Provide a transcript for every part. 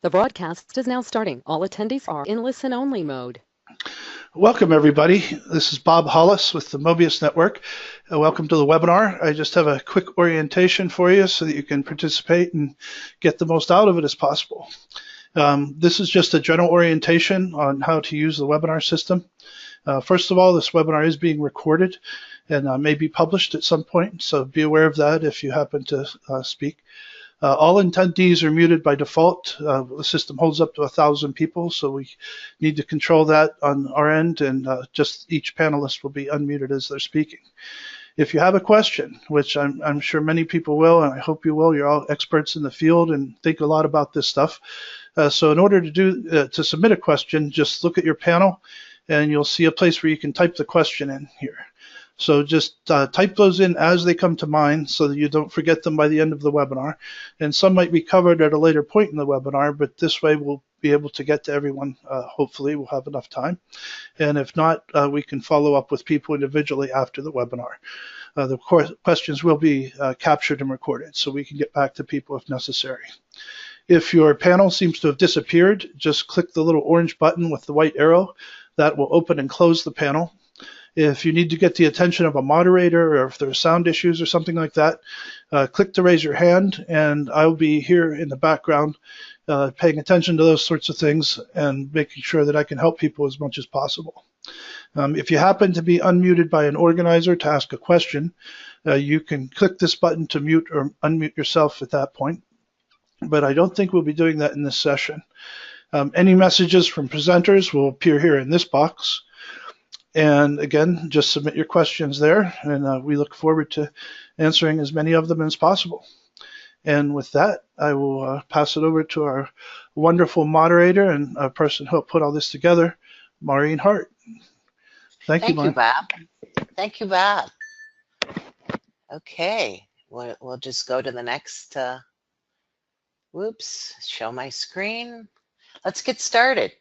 The broadcast is now starting. All attendees are in listen-only mode. Welcome, everybody. This is Bob Hollis with the Mobius Network. Welcome to the webinar. I just have a quick orientation for you so that you can participate and get the most out of it as possible. This is just a general orientation on how to use the webinar system. First of all, this webinar is being recorded and may be published at some point, so be aware of that if you happen to speak. All attendees are muted by default. The system holds up to 1,000 people, so we need to control that on our end, and just each panelist will be unmuted as they're speaking. If you have a question, which I'm sure many people will, and I hope you will, you're all experts in the field and think a lot about this stuff. So in order to submit a question, just look at your panel, and you'll see a place where you can type the question in here. So just type those in as they come to mind so that you don't forget them by the end of the webinar. And some might be covered at a later point in the webinar, but this way we'll be able to get to everyone. Hopefully we'll have enough time. And if not, we can follow up with people individually after the webinar. The questions will be captured and recorded so we can get back to people if necessary. If your panel seems to have disappeared, just click the little orange button with the white arrow. That will open and close the panel. If you need to get the attention of a moderator or if there are sound issues or something like that, click to raise your hand, and I'll be here in the background paying attention to those sorts of things and making sure that I can help people as much as possible. If you happen to be unmuted by an organizer to ask a question, you can click this button to mute or unmute yourself at that point, but I don't think we'll be doing that in this session. Any messages from presenters will appear here in this box. And again, just submit your questions there, and we look forward to answering as many of them as possible. And with that, I will pass it over to our wonderful moderator and a person who put all this together, Maureen Hart. Thank you, Bob. Thank you, Bob. Okay, we'll just go to the next, show my screen. Let's get started.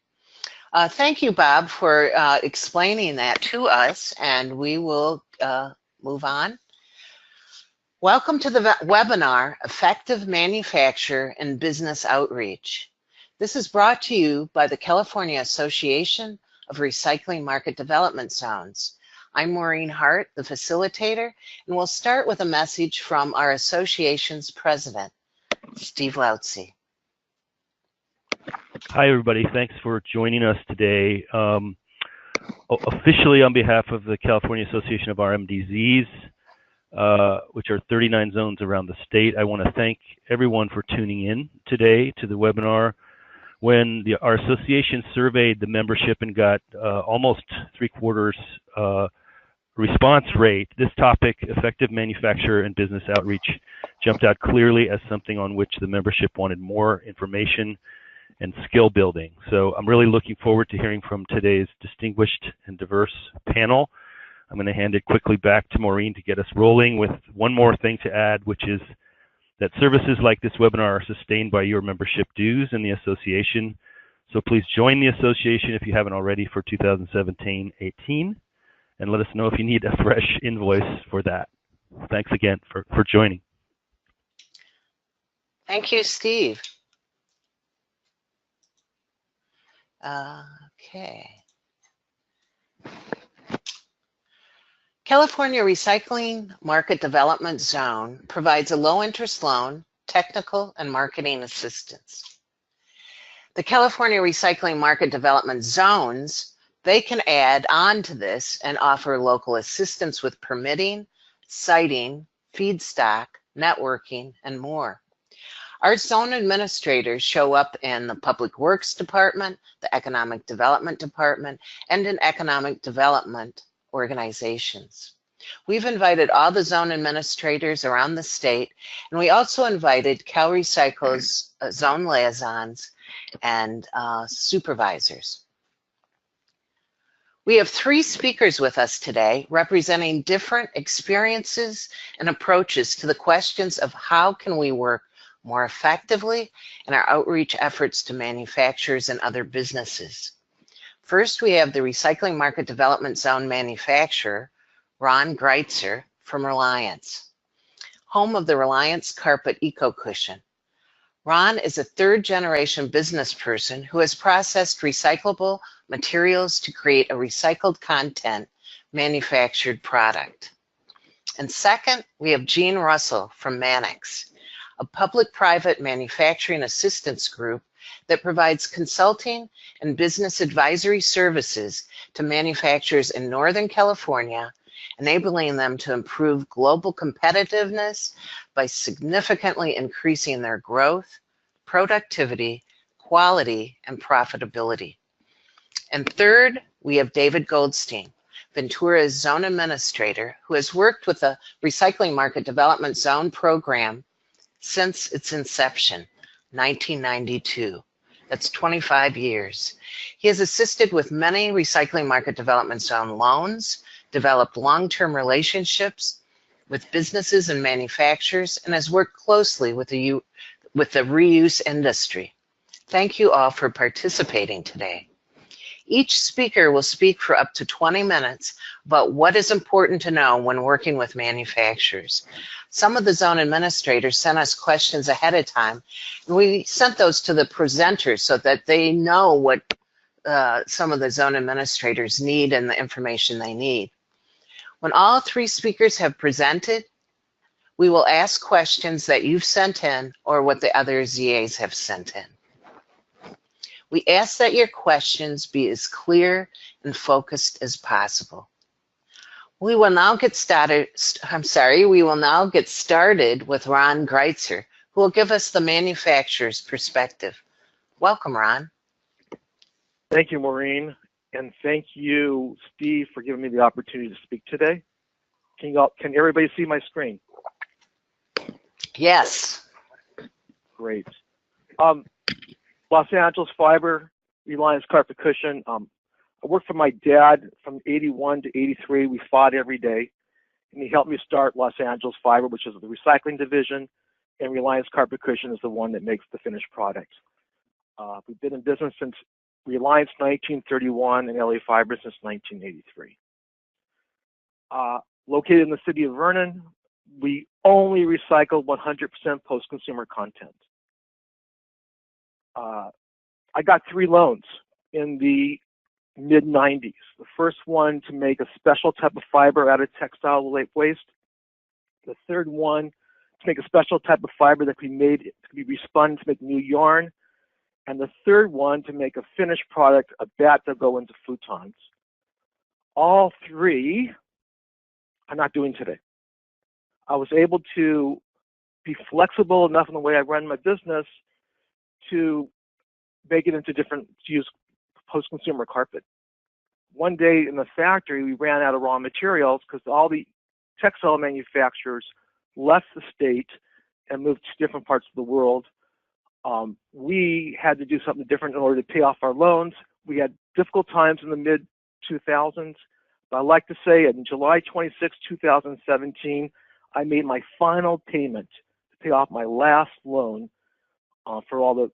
Thank you, Bob, for explaining that to us, and we will move on. Welcome to the webinar, Effective Manufacture and Business Outreach. This is brought to you by the California Association of Recycling Market Development Zones. I'm Maureen Hart, the facilitator, and we'll start with a message from our association's president, Steve Lautzey. Hi, everybody. Thanks for joining us today. Officially, on behalf of the California Association of RMDZs, which are 39 zones around the state, I want to thank everyone for tuning in today to the webinar. When our association surveyed the membership and got almost 3/4 response rate, this topic, effective manufacturer and business outreach, jumped out clearly as something on which the membership wanted more information and skill building. So I'm really looking forward to hearing from today's distinguished and diverse panel. I'm going to hand it quickly back to Maureen to get us rolling with one more thing to add, which is that services like this webinar are sustained by your membership dues in the association. So please join the association if you haven't already for 2017-18, and let us know if you need a fresh invoice for that. Thanks again for joining. Thank you, Steve. Okay. California Recycling Market Development Zone provides a low-interest loan, technical, and marketing assistance. The California Recycling Market Development Zones, they can add on to this and offer local assistance with permitting, siting, feedstock, networking, and more. Our zone administrators show up in the Public Works Department, the Economic Development Department, and in economic development organizations. We've invited all the zone administrators around the state, and we also invited CalRecycle's zone liaisons and supervisors. We have 3 speakers with us today representing different experiences and approaches to the questions of how can we work more effectively in our outreach efforts to manufacturers and other businesses. First, we have the Recycling Market Development Zone manufacturer, Ron Greitzer from Reliance, home of the Reliance Carpet Eco Cushion. Ron is a third-generation business person who has processed recyclable materials to create a recycled content manufactured product. And second, we have Gene Russell from Mannix, a public-private manufacturing assistance group that provides consulting and business advisory services to manufacturers in Northern California, enabling them to improve global competitiveness by significantly increasing their growth, productivity, quality, and profitability. And third, we have David Goldstein, Ventura's zone administrator, who has worked with the Recycling Market Development Zone program since its inception, 1992. That's 25 years. He has assisted with many Recycling Market Development Zone loans, developed long-term relationships with businesses and manufacturers, and has worked closely with the reuse industry. Thank you all for participating today. Each speaker will speak for up to 20 minutes about what is important to know when working with manufacturers. Some of the zone administrators sent us questions ahead of time, and we sent those to the presenters so that they know what some of the zone administrators need and the information they need. When all three speakers have presented, we will ask questions that you've sent in or what the other ZAs have sent in. We ask that your questions be as clear and focused as possible. We will now get started with Ron Greitzer, who will give us the manufacturer's perspective. Welcome, Ron. Thank you, Maureen, and thank you, Steve, for giving me the opportunity to speak today. Can everybody see my screen? Yes. Great. Los Angeles Fiber, Reliance Carpet Cushion. I worked for my dad from 81 to 83. We fought every day, and he helped me start Los Angeles Fiber, which is the recycling division, and Reliance Carpet Cushion is the one that makes the finished product. We've been in business since Reliance 1931 and LA Fiber since 1983. Located in the city of Vernon, we only recycle 100% post-consumer content. I got 3 loans in the mid-90s. The first one to make a special type of fiber out of textile waste. The third one to make a special type of fiber that could be respun to make new yarn. And the third one to make a finished product, a bat that go into futons. All 3 I'm not doing today. I was able to be flexible enough in the way I run my business to make it into to use post-consumer carpet. One day in the factory, we ran out of raw materials because all the textile manufacturers left the state and moved to different parts of the world. We had to do something different in order to pay off our loans. We had difficult times in the mid-2000s, but I like to say on July 26, 2017, I made my final payment to pay off my last loan for all the,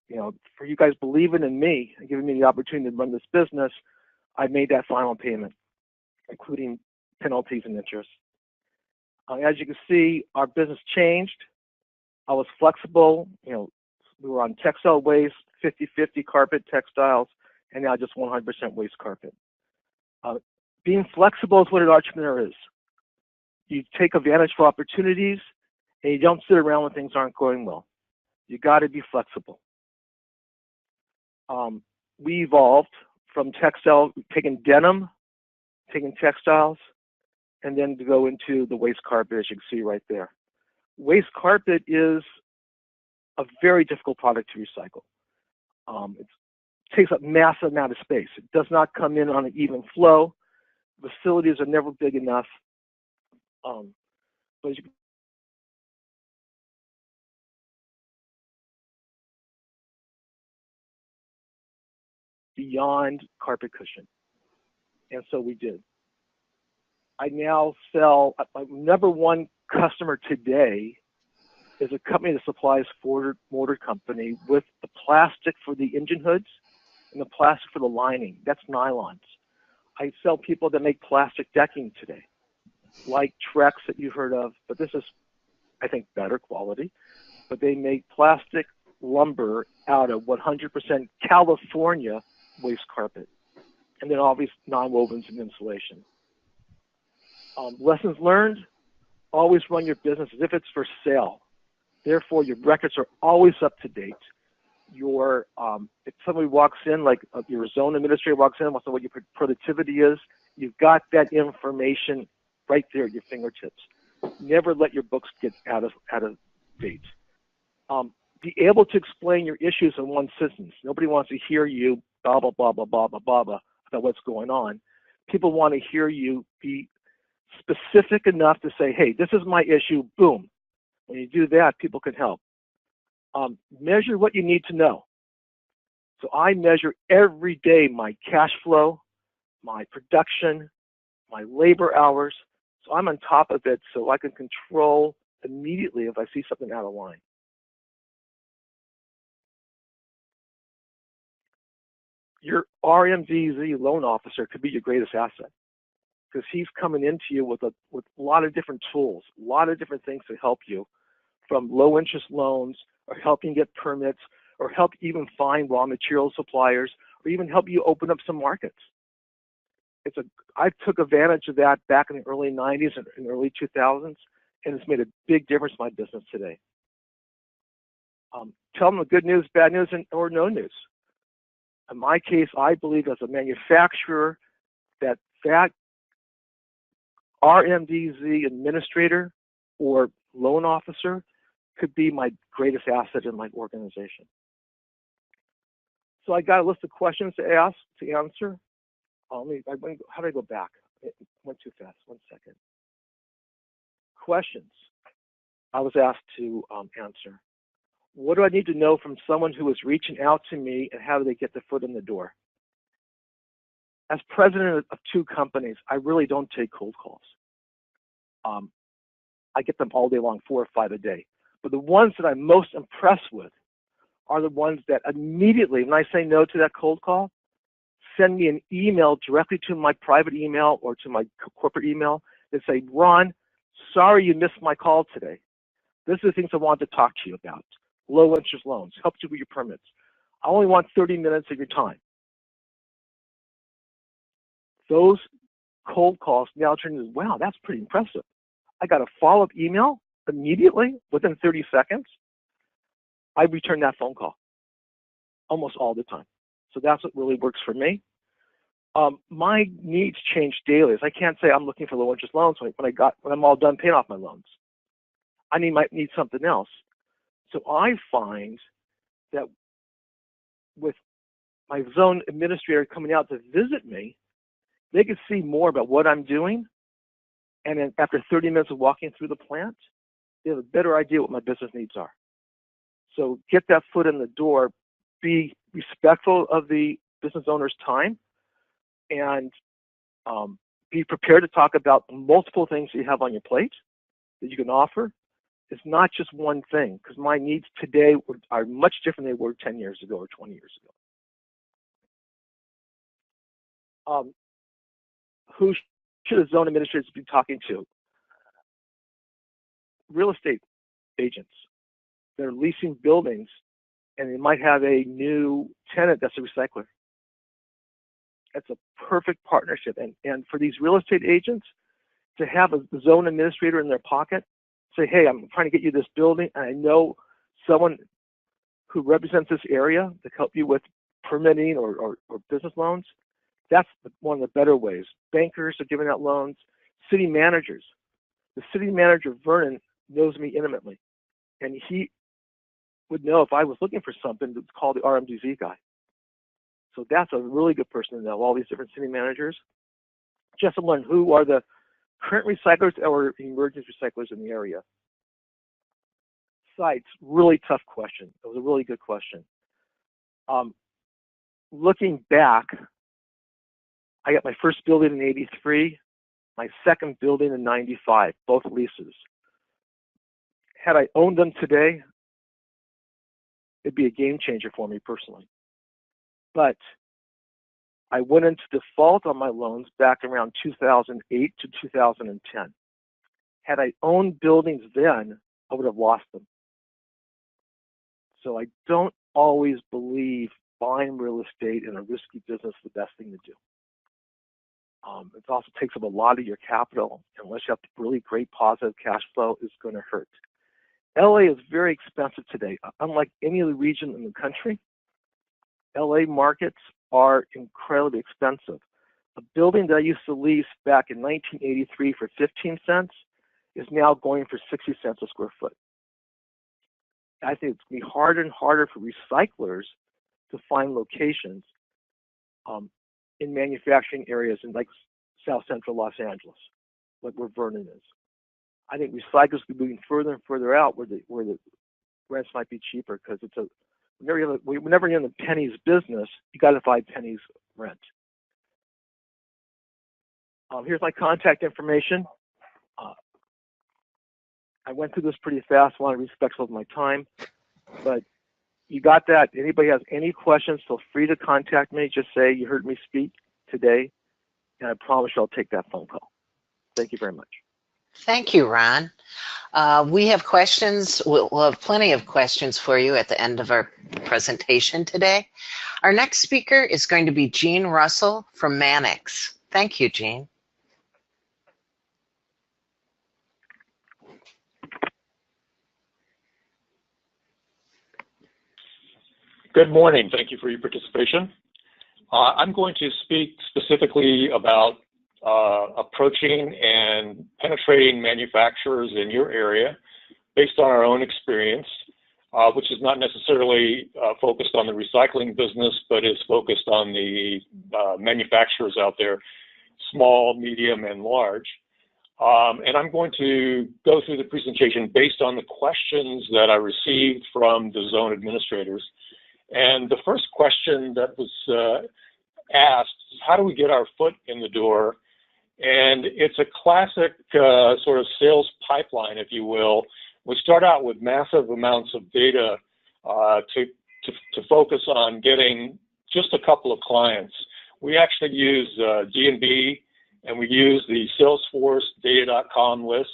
for you guys believing in me and giving me the opportunity to run this business. I made that final payment, including penalties and interest. As you can see, our business changed. I was flexible. We were on textile waste, 50-50 carpet textiles, and now just 100% waste carpet. Being flexible is what an entrepreneur is. You take advantage of opportunities, and you don't sit around when things aren't going well. You got to be flexible. We evolved from textile, taking denim, taking textiles, and then to go into the waste carpet, as you can see right there. Waste carpet is a very difficult product to recycle. It takes up massive amount of space. It does not come in on an even flow. Facilities are never big enough. But as you beyond carpet cushion. And so we did. I now sell, my number one customer today is a company that supplies Ford Motor Company with the plastic for the engine hoods and the plastic for the lining. That's nylons. I sell people that make plastic decking today, like Trex that you've heard of, but this is, I think, better quality. But they make plastic lumber out of 100% California waste carpet, and then obviously non-wovens and insulation. Lessons learned: always run your business as if it's for sale. Therefore, your records are always up to date. If somebody walks in, like your zone administrator walks in, wants to know what your productivity is, you've got that information right there at your fingertips. Never let your books get out of date. Be able to explain your issues in one sentence. Nobody wants to hear you blah, blah, blah, blah, blah, blah, blah, blah about what's going on. People want to hear you be specific enough to say, hey, this is my issue, boom. When you do that, people can help. Measure what you need to know. So I measure every day my cash flow, my production, my labor hours. So I'm on top of it so I can control immediately if I see something out of line. Your RMDZ loan officer could be your greatest asset because he's coming into you with a lot of different tools, a lot of different things to help you, from low interest loans, or helping get permits, or help even find raw material suppliers, or even help you open up some markets. I took advantage of that back in the early 90s and early 2000s, and it's made a big difference in my business today. Tell them the good news, bad news, or no news. In my case, I believe as a manufacturer that RMDZ administrator or loan officer could be my greatest asset in my organization. So I got a list of questions to answer. How did I go back? It went too fast. 1 second. Questions I was asked to answer. What do I need to know from someone who is reaching out to me, and how do they get their foot in the door? As president of 2 companies, I really don't take cold calls. I get them all day long, 4 or 5 a day. But the ones that I'm most impressed with are the ones that immediately, when I say no to that cold call, send me an email directly to my private email or to my corporate email that say, Ron, sorry you missed my call today. This is the things I wanted to talk to you about. Low interest loans, help you with your permits. I only want 30 minutes of your time. Those cold calls now turn into, wow, that's pretty impressive. I got a follow-up email immediately within 30 seconds. I return that phone call almost all the time. So that's what really works for me. My needs change daily. I can't say I'm looking for low interest loans when I'm all done paying off my loans. I might need something else. So I find that with my zone administrator coming out to visit me, they can see more about what I'm doing. And then after 30 minutes of walking through the plant, they have a better idea what my business needs are. So get that foot in the door, be respectful of the business owner's time, and be prepared to talk about multiple things that you have on your plate that you can offer. It's not just one thing, because my needs today are much different than they were 10 years ago or 20 years ago. Who should a zone administrator be talking to? Real estate agents. They're leasing buildings, and they might have a new tenant that's a recycler. That's a perfect partnership. And for these real estate agents to have a zone administrator in their pocket, say, hey, I'm trying to get you this building, and I know someone who represents this area to help you with permitting or business loans. That's one of the better ways. Bankers are giving out loans. City managers. The city manager, Vernon, knows me intimately, and he would know if I was looking for something to call the RMDZ guy. So that's a really good person to know, all these different city managers. Just to learn who are the current recyclers or emerging recyclers in the area. Sites, really tough question. It was a really good question. Looking back, I got my first building in '83, my second building in '95, both leases. Had I owned them today, it'd be a game changer for me personally. But I went into default on my loans back around 2008 to 2010. Had I owned buildings then, I would have lost them. So I don't always believe buying real estate in a risky business is the best thing to do. It also takes up a lot of your capital. Unless you have really great positive cash flow, it's going to hurt. LA is very expensive today. Unlike any other region in the country, LA markets are incredibly expensive. A building that I used to lease back in 1983 for 15 cents is now going for 60 cents a square foot. I think it's going to be harder and harder for recyclers to find locations in manufacturing areas in like South Central Los Angeles, like where Vernon is. I think recyclers will be moving further and further out where the rents might be cheaper, because whenever you're in the pennies business, you got to find pennies rent. Here's my contact information. I went through this pretty fast. I want to be respectful of my time, but you got that. Anybody has any questions, feel free to contact me. Just say you heard me speak today, and I promise you I'll take that phone call. Thank you very much. Thank you, Ron. We have questions. We'll have plenty of questions for you at the end of our presentation today. Our next speaker is going to be Gene Russell from Mannix. Thank you, Gene. Good morning. Thank you for your participation. I'm going to speak specifically about approaching and penetrating manufacturers in your area based on our own experience, which is not necessarily focused on the recycling business, but is focused on the manufacturers out there, small, medium, and large. And I'm going to go through the presentation based on the questions that I received from the zone administrators. And the first question that was asked is, how do we get our foot in the door? And it's a classic sort of sales pipeline, if you will. We start out with massive amounts of data to focus on getting just a couple of clients. We actually use D&B, and we use the Salesforce data.com list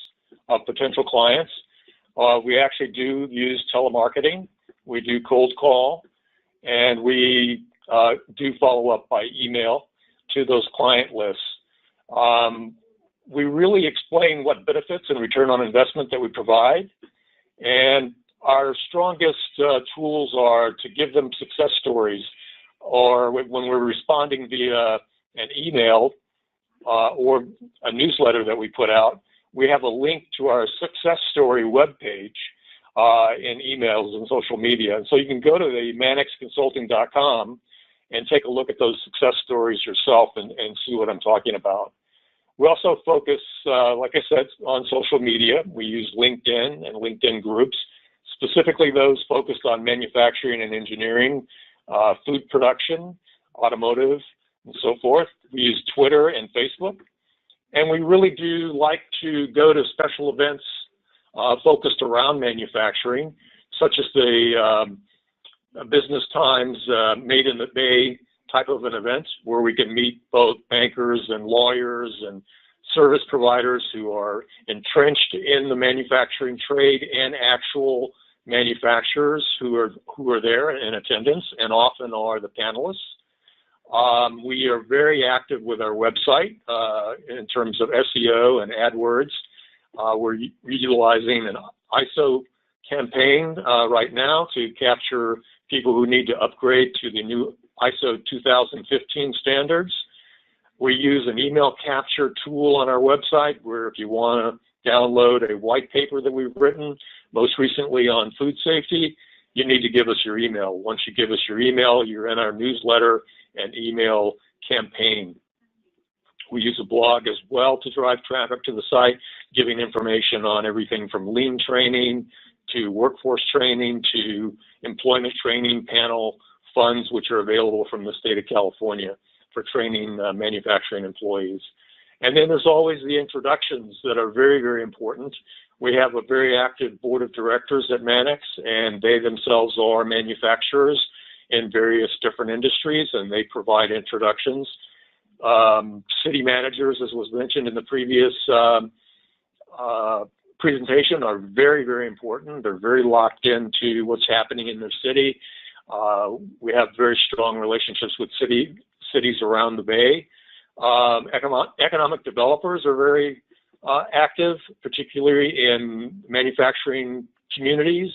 of potential clients. We actually do use telemarketing. We do cold call, and we do follow up by email to those client lists. We really explain what benefits and return on investment that we provide, and our strongest tools are to give them success stories, or when we're responding via an email or a newsletter that we put out, we have a link to our success story webpage in emails and social media. And so you can go to the mannixconsulting.com and take a look at those success stories yourself and see what I'm talking about. We also focus, like I said, on social media. We use LinkedIn and LinkedIn groups, specifically those focused on manufacturing and engineering, food production, automotive, and so forth. We use Twitter and Facebook. And we really do like to go to special events focused around manufacturing, such as the Business Times Made in the Bay type of an event, where we can meet both bankers and lawyers and service providers who are entrenched in the manufacturing trade, and actual manufacturers who are there in attendance and often are the panelists. We are very active with our website in terms of SEO and AdWords. We're utilizing an ISO campaign right now to capture people who need to upgrade to the new ISO 2015 standards. We use an email capture tool on our website, where if you want to download a white paper that we've written, most recently on food safety, you need to give us your email. Once you give us your email, you're in our newsletter and email campaign. We use a blog as well to drive traffic to the site, giving information on everything from lean training to workforce training to employment training panel funds, which are available from the state of California for training manufacturing employees. And then there's always the introductions that are very, very important. We have a very active board of directors at Mannix, and they themselves are manufacturers in various different industries, and they provide introductions. City managers, as was mentioned in the previous presentation are very, very important. They're very locked into what's happening in their city. We have very strong relationships with cities around the Bay. Economic developers are very active, particularly in manufacturing communities.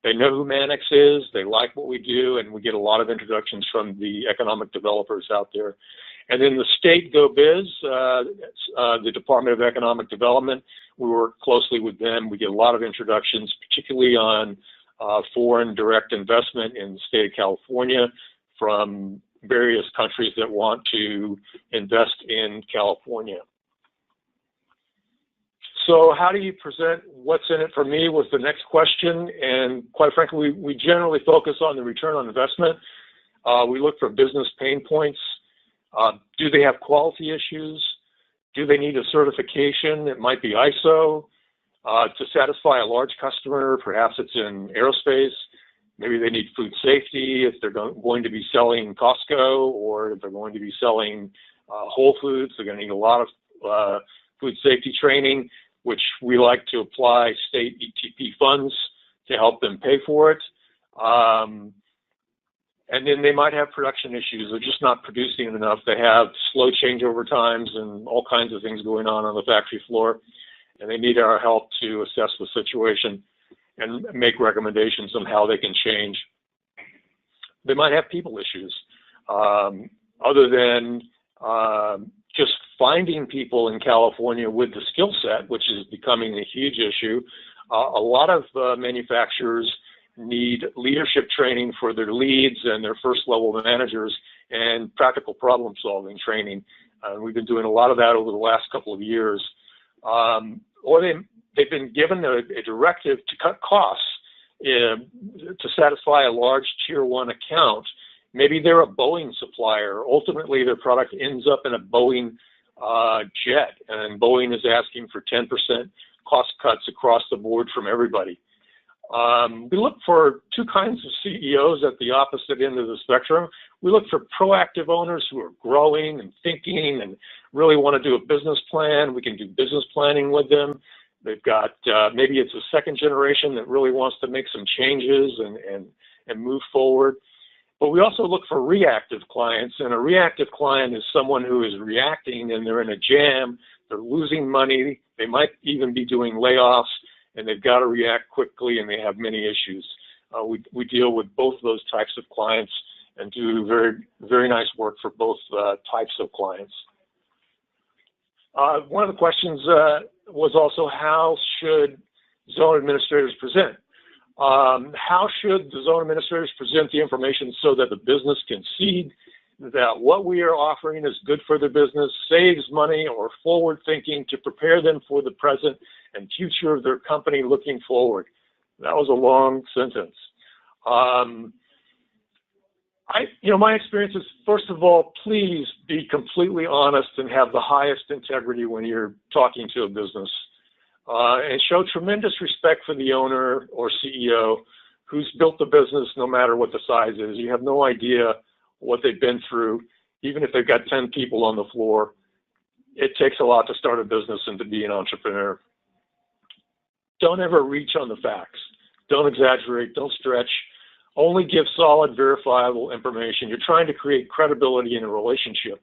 They know who Mannix is, they like what we do, and we get a lot of introductions from the economic developers out there. And then the state GoBiz, the Department of Economic Development, we work closely with them. We get a lot of introductions, particularly on foreign direct investment in the state of California from various countries that want to invest in California. So how do you present what's in it for me was the next question. And quite frankly, we generally focus on the return on investment. We look for business pain points. Do they have quality issues? Do they need a certification? It might be ISO to satisfy a large customer. Perhaps it's in aerospace. Maybe they need food safety if they're going to be selling Costco, or if they're going to be selling Whole Foods. They're going to need a lot of food safety training, which we like to apply state ETP funds to help them pay for it. And then they might have production issues. They're just not producing enough. They have slow changeover times and all kinds of things going on the factory floor. And they need our help to assess the situation and make recommendations on how they can change. They might have people issues. Other than just finding people in California with the skill set, which is becoming a huge issue, a lot of manufacturers need leadership training for their leads and their first level managers and practical problem solving training. We've been doing a lot of that over the last couple of years. Or they've been given a directive to cut costs to satisfy a large tier 1 account. Maybe they're a Boeing supplier. Ultimately, their product ends up in a Boeing jet, and Boeing is asking for 10% cost cuts across the board from everybody. We look for two kinds of CEOs at the opposite end of the spectrum. We look for proactive owners who are growing and thinking and really want to do a business plan. We can do business planning with them. They've got, maybe it's a second generation that really wants to make some changes and move forward. But we also look for reactive clients, and a reactive client is someone who is reacting and they're in a jam, they're losing money, they might even be doing layoffs, and they've got to react quickly, and they have many issues. We deal with both of those types of clients and do very, very nice work for both types of clients. One of the questions was also, how should zone administrators present? How should the zone administrators present the information so that the business can see that what we are offering is good for their business, saves money, or forward thinking to prepare them for the present and future of their company looking forward? That was a long sentence. My experience is, first of all, please be completely honest and have the highest integrity when you're talking to a business. And show tremendous respect for the owner or CEO who's built the business, no matter what the size is. You have no idea what they've been through, even if they've got 10 people on the floor. It takes a lot to start a business and to be an entrepreneur. Don't ever reach on the facts. Don't exaggerate, don't stretch. Only give solid, verifiable information. You're trying to create credibility in a relationship.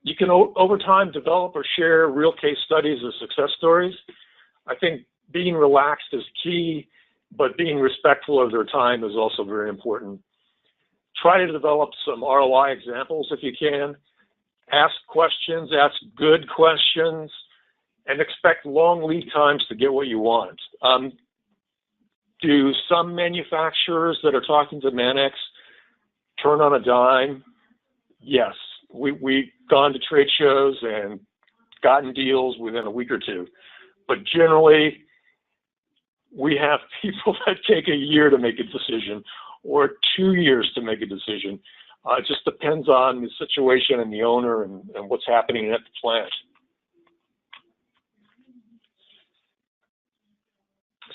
You can, over time, develop or share real case studies of success stories. I think being relaxed is key, but being respectful of their time is also very important. Try to develop some ROI examples if you can. Ask questions, ask good questions, and expect long lead times to get what you want. Do some manufacturers that are talking to Mannix turn on a dime? Yes. We've gone to trade shows and gotten deals within a week or two. But generally, we have people that take a year to make a decision or 2 years to make a decision. It just depends on the situation and the owner and what's happening at the plant.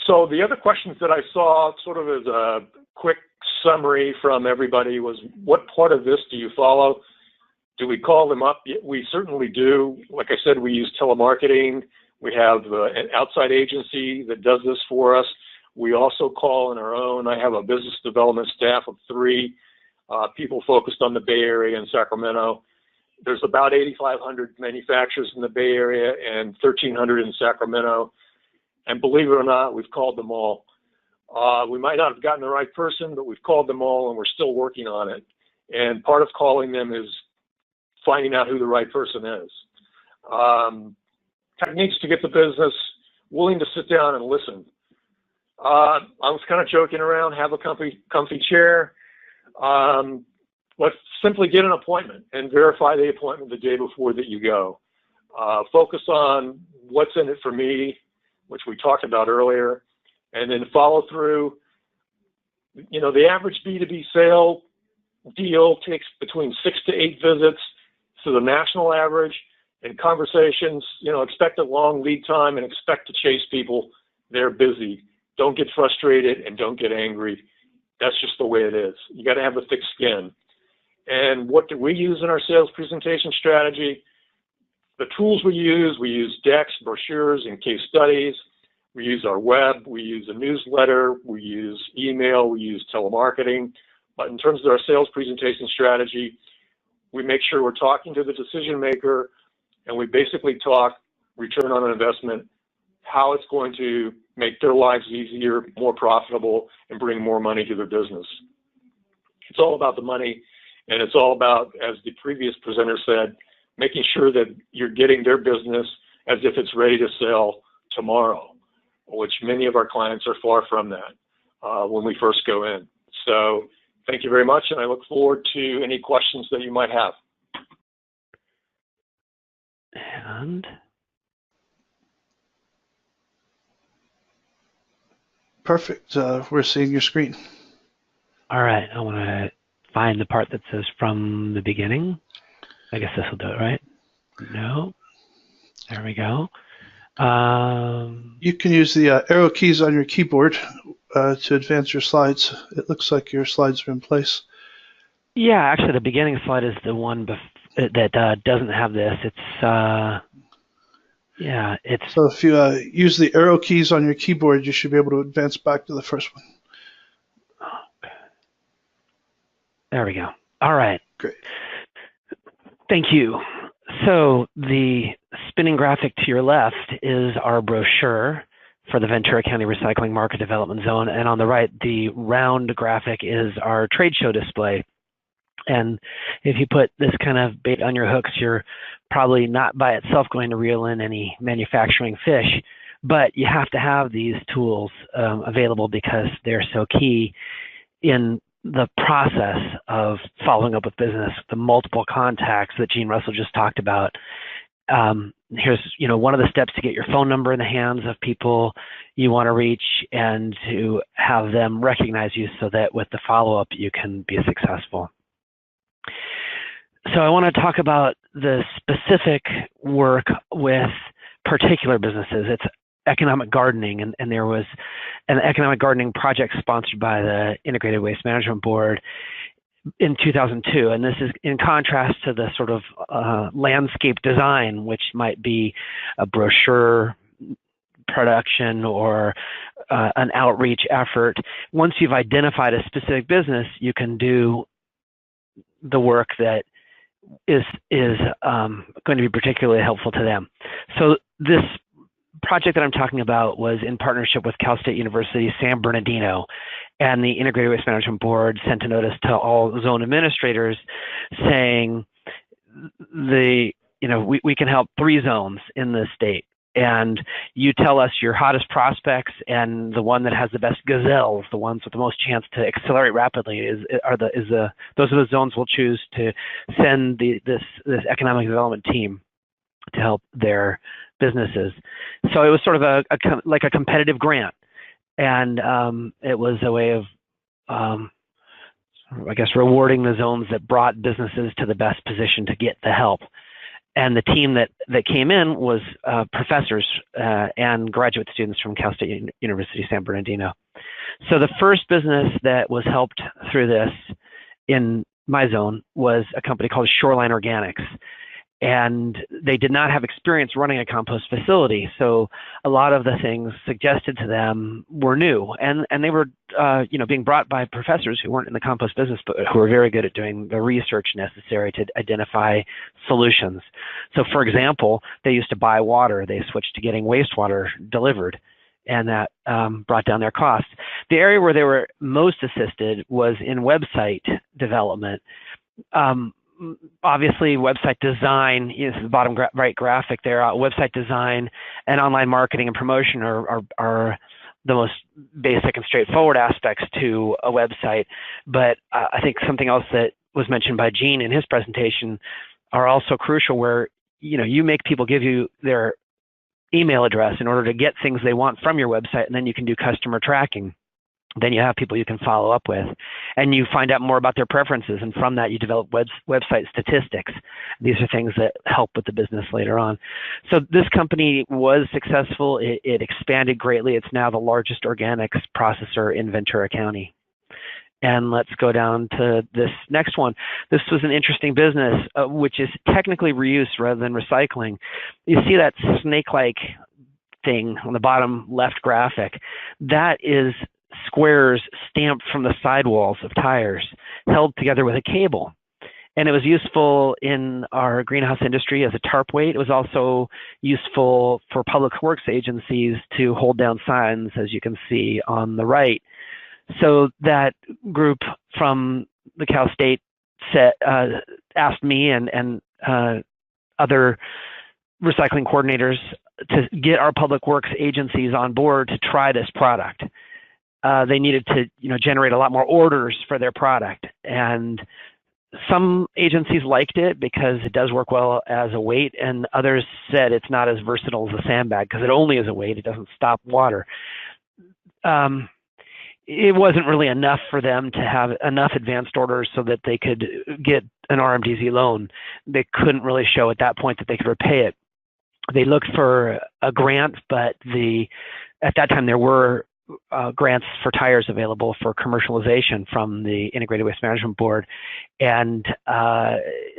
So the other questions that I saw, sort of as a quick summary from everybody, was, what part of this do you follow? Do we call them up? We certainly do. Like I said, we use telemarketing. We have an outside agency that does this for us. We also call on our own. I have a business development staff of 3 people focused on the Bay Area and Sacramento. There's about 8,500 manufacturers in the Bay Area and 1,300 in Sacramento. And believe it or not, we've called them all. We might not have gotten the right person, but we've called them all and we're still working on it. And part of calling them is finding out who the right person is. Techniques to get the business, willing to sit down and listen. I was kind of joking around, have a comfy chair. Let's simply get an appointment and verify the appointment the day before that you go. Focus on what's in it for me, which we talked about earlier, and then follow through. You know, the average B2B sale deal takes between 6 to 8 visits to the national average, and conversations, you know, expect a long lead time and expect to chase people. They're busy. Don't get frustrated and don't get angry. That's just the way it is. You got to have a thick skin. And what do we use in our sales presentation strategy? The tools we use decks, brochures, and case studies. We use our web, we use a newsletter, we use email, we use telemarketing. But in terms of our sales presentation strategy, we make sure we're talking to the decision maker, and we basically talk return on investment, how it's going to make their lives easier, more profitable, and bring more money to their business. It's all about the money, and it's all about, as the previous presenter said, making sure that you're getting their business as if it's ready to sell tomorrow, which many of our clients are far from that when we first go in. So thank you very much, and I look forward to any questions that you might have. And Perfect. We're seeing your screen. all right, I want to find the part that says from the beginning. I guess this will do it, right? No. There we go. You can use the arrow keys on your keyboard to advance your slides. It looks like your slides are in place. Yeah, actually, the beginning slide is the one that doesn't have this. It's So if you use the arrow keys on your keyboard, you should be able to advance back to the first one. There we go. All right. Great. Thank you. So the spinning graphic to your left is our brochure for the Ventura County Recycling Market Development Zone, and on the right, the round graphic is our trade show display. And if you put this kind of bait on your hooks, you're probably not by itself going to reel in any manufacturing fish, but you have to have these tools available because they're so key in the process of following up with business, the multiple contacts that Gene Russell just talked about. Here's, one of the steps to get your phone number in the hands of people you want to reach and to have them recognize you so that with the follow-up you can be successful. So I want to talk about the specific work with particular businesses. It's economic gardening, and there was an economic gardening project sponsored by the Integrated Waste Management Board in 2002, and this is in contrast to the sort of landscape design, which might be a brochure production or an outreach effort. Once you've identified a specific business, you can do the work that is going to be particularly helpful to them. So this project that I'm talking about was in partnership with Cal State University San Bernardino, and the Integrated Waste Management Board sent a notice to all zone administrators saying we can help 3 zones in the state, and you tell us your hottest prospects and the one that has the best gazelles, the ones with the most chance to accelerate rapidly, those are the zones we'll choose to send this economic development team to help their businesses. So it was sort of like a competitive grant, and it was a way of rewarding the zones that brought businesses to the best position to get the help. And the team that came in was professors and graduate students from Cal State University San Bernardino. So the first business that was helped through this in my zone was a company called Shoreline Organics. and they did not have experience running a compost facility. So a lot of the things suggested to them were new, and they were being brought by professors who weren't in the compost business, but who were very good at doing the research necessary to identify solutions. So for example, they used to buy water. They switched to getting wastewater delivered, and that brought down their costs. The area where they were most assisted was in website development. Obviously, website design is the bottom right graphic there. Website design and online marketing and promotion are the most basic and straightforward aspects to a website. But I think something else that was mentioned by Gene in his presentation are also crucial, where you make people give you their email address in order to get things they want from your website, and then you can do customer tracking. Then you have people you can follow up with, and you find out more about their preferences, and from that you develop website statistics. These are things that help with the business later on. So this company was successful. It expanded greatly. It's now the largest organics processor in Ventura County. And let's go down to this next one. This was an interesting business, which is technically reuse rather than recycling. You see that snake-like thing on the bottom left graphic. That is squares stamped from the sidewalls of tires, held together with a cable. And it was useful in our greenhouse industry as a tarp weight. It was also useful for public works agencies to hold down signs, as you can see on the right. So that group from the Cal State asked me and other recycling coordinators to get our public works agencies on board to try this product. They needed to, generate a lot more orders for their product, and some agencies liked it because it does work well as a weight, and others said it's not as versatile as a sandbag because it only is a weight. It doesn't stop water. It wasn't really enough for them to have enough advanced orders so that they could get an RMDZ loan. They couldn't really show at that point that they could repay it. They looked for a grant, but at that time there were grants for tires available for commercialization from the Integrated Waste Management Board, and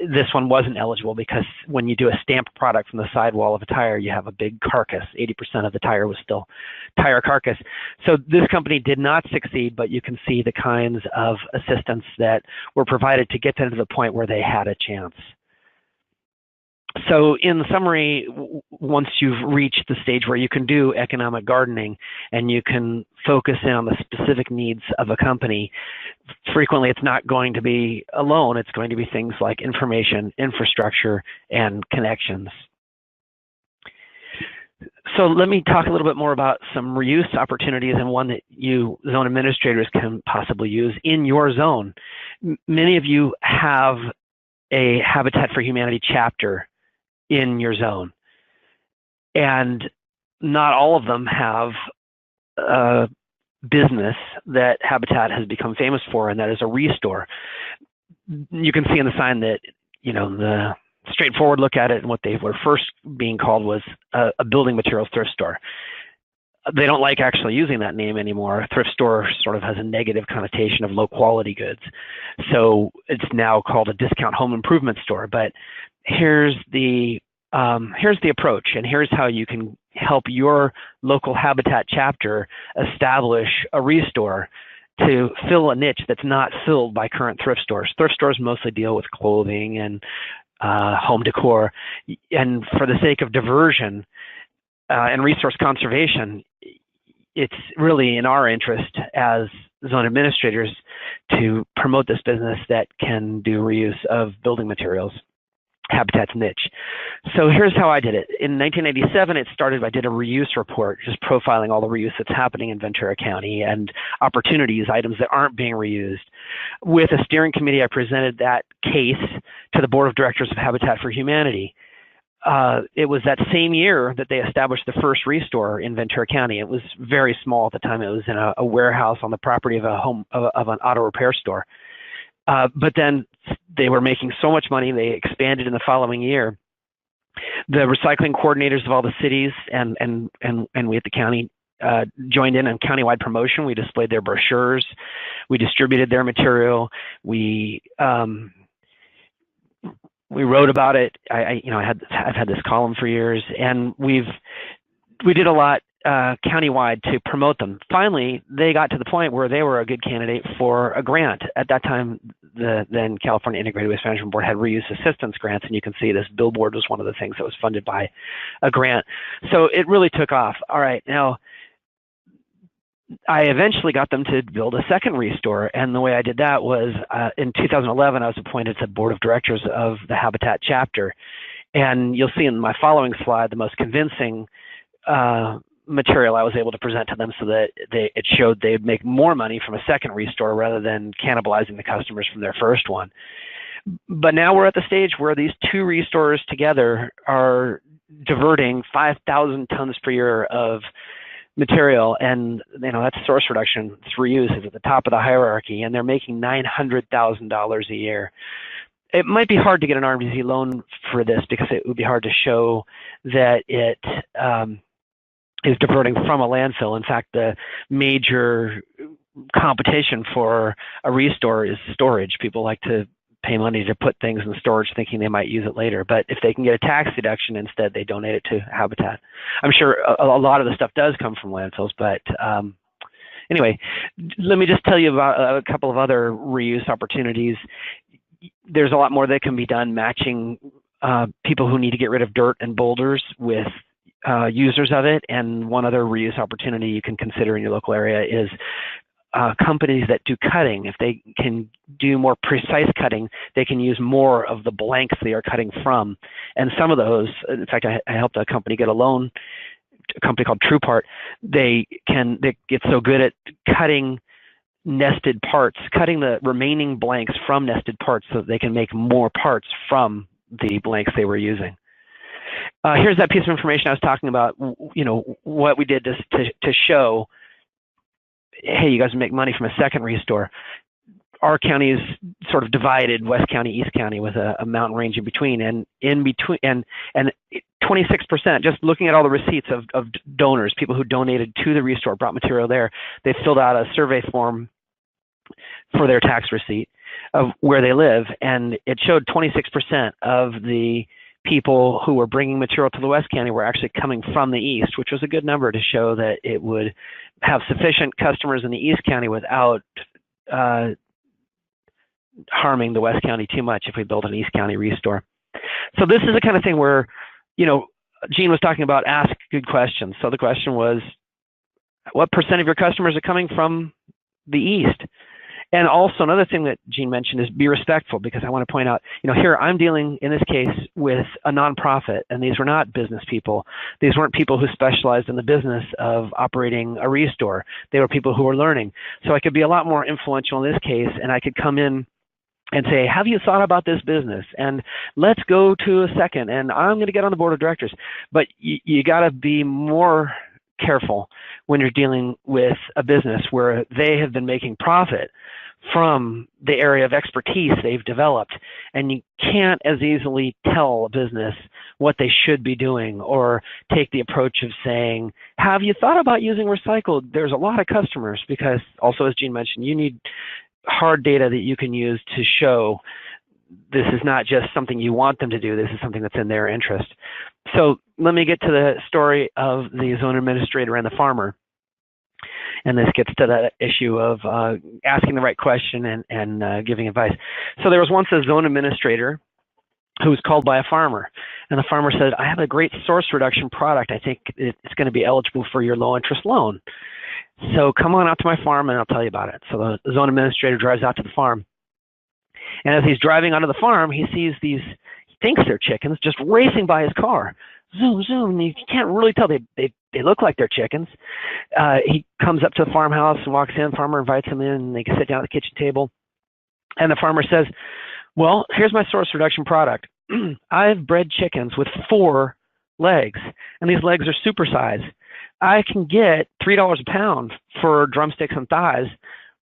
this one wasn't eligible because when you do a stamped product from the sidewall of a tire, you have a big carcass. 80% of the tire was still tire carcass. So this company did not succeed, but you can see the kinds of assistance that were provided to get them to the point where they had a chance. So in summary, once you've reached the stage where you can do economic gardening and you can focus in on the specific needs of a company, frequently it's not going to be alone. It's going to be things like information, infrastructure, and connections. So let me talk a little bit more about some reuse opportunities, and one that you zone administrators can possibly use in your zone. Many of you have a Habitat for Humanity chapter in your zone, and not all of them have a business that Habitat has become famous for, and that is a restore. You can see in the sign that, the straightforward look at it, and what they were first being called was a building materials thrift store. They don't like actually using that name anymore. A thrift store sort of has a negative connotation of low quality goods. So it's now called a discount home improvement store. But here's the approach, and here's how you can help your local Habitat chapter establish a restore to fill a niche that's not filled by current thrift stores. Thrift stores mostly deal with clothing and home decor, and for the sake of diversion and resource conservation, it's really in our interest as zone administrators to promote this business that can do reuse of building materials. Habitat's niche. So here's how I did it. In 1997, it started, I did a reuse report, just profiling all the reuse that's happening in Ventura County and opportunities, items that aren't being reused. With a steering committee, I presented that case to the board of directors of Habitat for Humanity. It was that same year that they established the first restore in Ventura County. It was very small at the time. It was in a warehouse on the property of an auto repair store. But then they were making so much money, they expanded in the following year. The recycling coordinators of all the cities and we at the county joined in on countywide promotion. We displayed their brochures, we distributed their material, we We wrote about it. I've had this column for years, and we did a lot countywide to promote them. Finally, they got to the point where they were a good candidate for a grant. At that time, the then California Integrated Waste Management Board had reuse assistance grants, and you can see this billboard was one of the things that was funded by a grant. So it really took off. All right, now I eventually got them to build a second restore, and the way I did that was in 2011, I was appointed to the board of directors of the Habitat chapter. And you'll see in my following slide the most convincing material I was able to present to them so that it showed they'd make more money from a second restore rather than cannibalizing the customers from their first one. But now we're at the stage where these two restores together are diverting 5,000 tons per year of material, and that's source reduction. It's reuse is at the top of the hierarchy, and they're making $900,000 a year. It might be hard to get an RMDZ loan for this because it would be hard to show that it is diverting from a landfill. In fact, the major competition for a restore is storage. People like to pay money to put things in storage thinking they might use it later. But if they can get a tax deduction instead, they donate it to Habitat. I'm sure a lot of the stuff does come from landfills, but anyway, let me just tell you about a couple of other reuse opportunities. There's a lot more that can be done matching people who need to get rid of dirt and boulders with users of it. And one other reuse opportunity you can consider in your local area is companies that do cutting. If they can do more precise cutting, they can use more of the blanks they are cutting from. And some of those, in fact, I helped a company get a loan, a company called TruePart. They get so good at cutting nested parts, cutting the remaining blanks from nested parts so that they can make more parts from the blanks they were using. Here's that piece of information I was talking about, what we did to show, hey, you guys make money from a second restore. Our county is sort of divided, West County, East County, with a mountain range in between. And in between, and 26%, just looking at all the receipts of donors, people who donated to the restore, brought material there, they filled out a survey form for their tax receipt of where they live. And it showed 26% of the people who were bringing material to the West County were actually coming from the East, which was a good number to show that it would have sufficient customers in the East County without harming the West County too much if we build an East County restore. So this is the kind of thing where, Gene was talking about ask good questions. So the question was, what percent of your customers are coming from the East? And also another thing that Gene mentioned is be respectful, because I want to point out, here I'm dealing in this case with a nonprofit, and these were not business people. These weren't people who specialized in the business of operating a restore. They were people who were learning. So I could be a lot more influential in this case, and I could come in and say, have you thought about this business? And let's go to a second, and I'm going to get on the board of directors. But you got to be more careful when you're dealing with a business where they have been making profit from the area of expertise they've developed, and you can't as easily tell a business what they should be doing or take the approach of saying, have you thought about using recycled? There's a lot of customers, because also, as Gene mentioned, you need hard data that you can use to show this is not just something you want them to do, this is something that's in their interest. So let me get to the story of the zone administrator and the farmer. And this gets to that issue of asking the right question and giving advice. So there was once a zone administrator who was called by a farmer. And the farmer said, I have a great source reduction product. I think it's going to be eligible for your low interest loan. So come on out to my farm and I'll tell you about it. So the zone administrator drives out to the farm. And as he's driving onto the farm, he sees these, he thinks they're chickens, just racing by his car. Zoom, zoom. You can't really tell. They look like they're chickens. He comes up to the farmhouse and walks in. Farmer invites him in, and they sit down at the kitchen table. And the farmer says, well, here's my source reduction product. I've bred chickens with 4 legs, and these legs are supersized. I can get $3 a pound for drumsticks and thighs.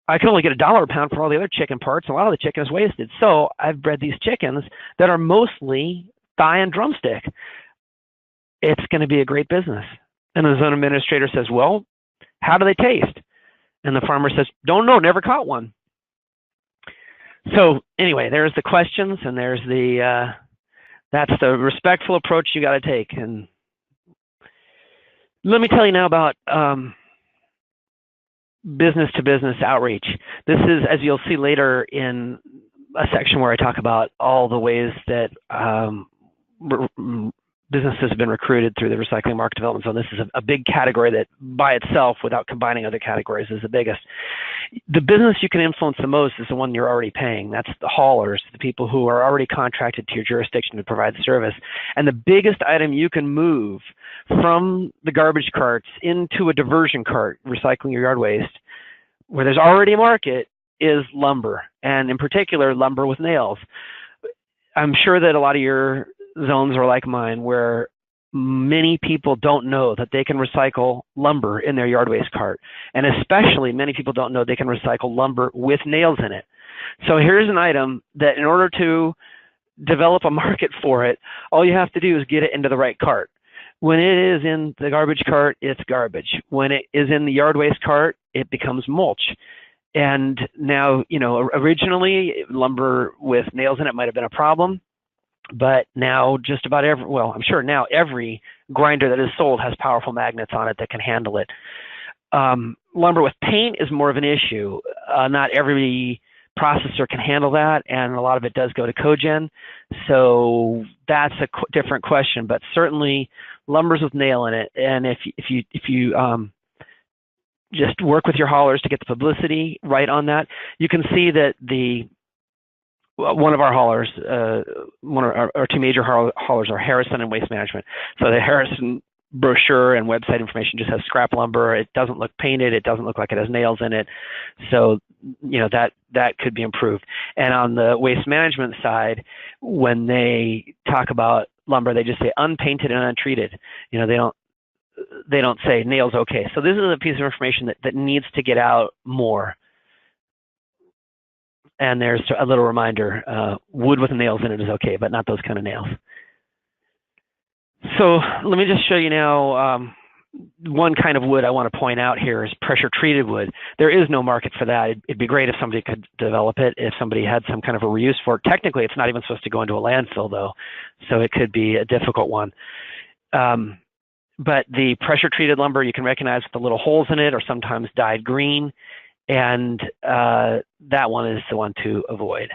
I can only get $1 a pound for all the other chicken parts. A lot of the chicken is wasted. So I've bred these chickens that are mostly thigh and drumstick. It's going to be a great business. And the zone administrator says, well, how do they taste? And the farmer says, don't know, never caught one. So anyway, there's the questions and there's the That's the respectful approach you got to take. And let me tell you now about business-to-business outreach. This is, as you'll see later in a section where I talk about all the ways that businesses have been recruited through the Recycling Market Development Zone. This is a big category that by itself, without combining other categories, is the biggest. The business you can influence the most is the one you're already paying. That's the haulers, the people who are already contracted to your jurisdiction to provide the service. And the biggest item you can move from the garbage carts into a diversion cart, recycling your yard waste, where there's already a market, is lumber, and in particular, lumber with nails. I'm sure that a lot of your zones are like mine, where many people don't know that they can recycle lumber in their yard waste cart. And especially many people don't know they can recycle lumber with nails in it. So here's an item that in order to develop a market for it, all you have to do is get it into the right cart. When it is in the garbage cart, it's garbage. When it is in the yard waste cart, it becomes mulch. And now, you know, originally lumber with nails in it might have been a problem, but now just about every, well, I'm sure now every grinder that is sold has powerful magnets on it that can handle it. Lumber with paint is more of an issue. Not every processor can handle that, and a lot of it does go to cogen. So that's a different question, but certainly lumbers with nail in it. And if you just work with your haulers to get the publicity right on that, you can see that one of our haulers, one of our two major haulers are Harrison and Waste Management. So the Harrison brochure and website information just has scrap lumber. It doesn't look painted. It doesn't look like it has nails in it. So, you know, that could be improved. And on the Waste Management side, when they talk about lumber, they just say unpainted and untreated. You know, they don't say nails okay. So this is a piece of information that needs to get out more. And there's a little reminder, wood with nails in it is okay, but not those kind of nails. So let me just show you now one kind of wood I want to point out here is pressure treated wood. There is no market for that. It'd be great if somebody could develop it, if somebody had some kind of a reuse for it. Technically, it's not even supposed to go into a landfill though, so it could be a difficult one. But the pressure treated lumber, you can recognize with the little holes in it or sometimes dyed green. And that one is the one to avoid.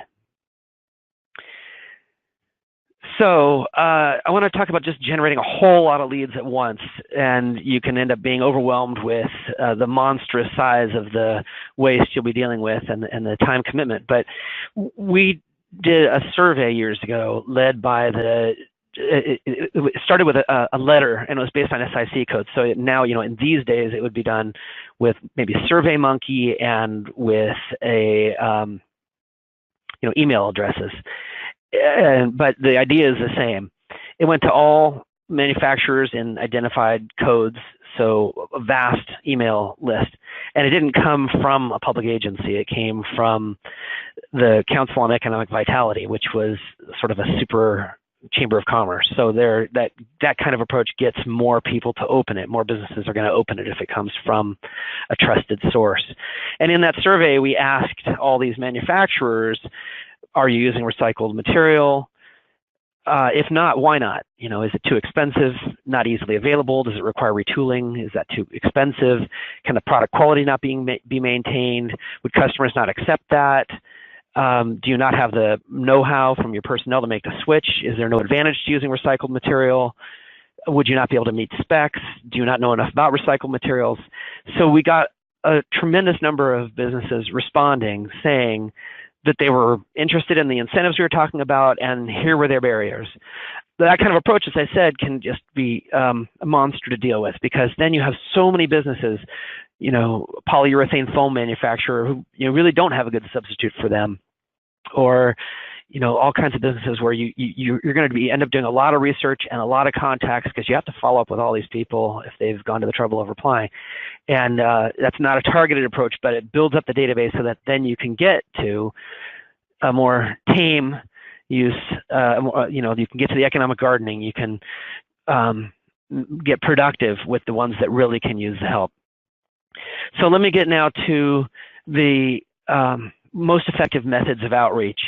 So I want to talk about just generating a whole lot of leads at once, and you can end up being overwhelmed with the monstrous size of the waste you'll be dealing with and the time commitment. But we did a survey years ago led by it started with a letter, and it was based on SIC codes. So now, you know, in these days, it would be done with maybe SurveyMonkey and with a, you know, email addresses. But the idea is the same. It went to all manufacturers in identified codes, so a vast email list. And it didn't come from a public agency. It came from the Council on Economic Vitality, which was sort of a super Chamber of Commerce. So that kind of approach gets more people to open it. More businesses are going to open it if it comes from a trusted source. And in that survey, we asked all these manufacturers, are you using recycled material? If not, why not? You know, is it too expensive? Not easily available? Does it require retooling? Is that too expensive? Can the product quality not be maintained? Would customers not accept that? Do you not have the know-how from your personnel to make the switch? Is there no advantage to using recycled material? Would you not be able to meet specs? Do you not know enough about recycled materials? So we got a tremendous number of businesses responding, saying that they were interested in the incentives we were talking about, and here were their barriers. That kind of approach, as I said, can just be a monster to deal with, because then you have so many businesses, you know, polyurethane foam manufacturer who, you know, really don't have a good substitute for them, or, you know, all kinds of businesses where you're going to end up doing a lot of research and a lot of contacts, because you have to follow up with all these people if they've gone to the trouble of applying. And that's not a targeted approach, but it builds up the database so that then you can get to a more tame use. You know, you can get to the economic gardening. You can get productive with the ones that really can use the help. So let me get now to the most effective methods of outreach.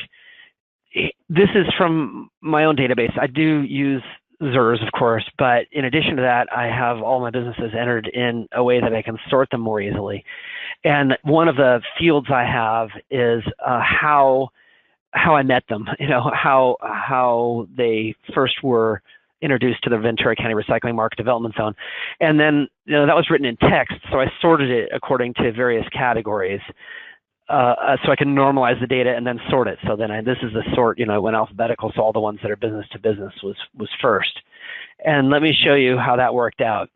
this is from my own database. I do use ZERS, of course, but in addition to that, I have all my businesses entered in a way that I can sort them more easily. And one of the fields I have is how I met them, how they first were introduced to the Ventura County Recycling Market Development Zone. And then, that was written in text, so I sorted it according to various categories. So I can normalize the data and then sort it. So then this is the sort, it went alphabetical, so all the ones that are business to business was first. And let me show you how that worked out.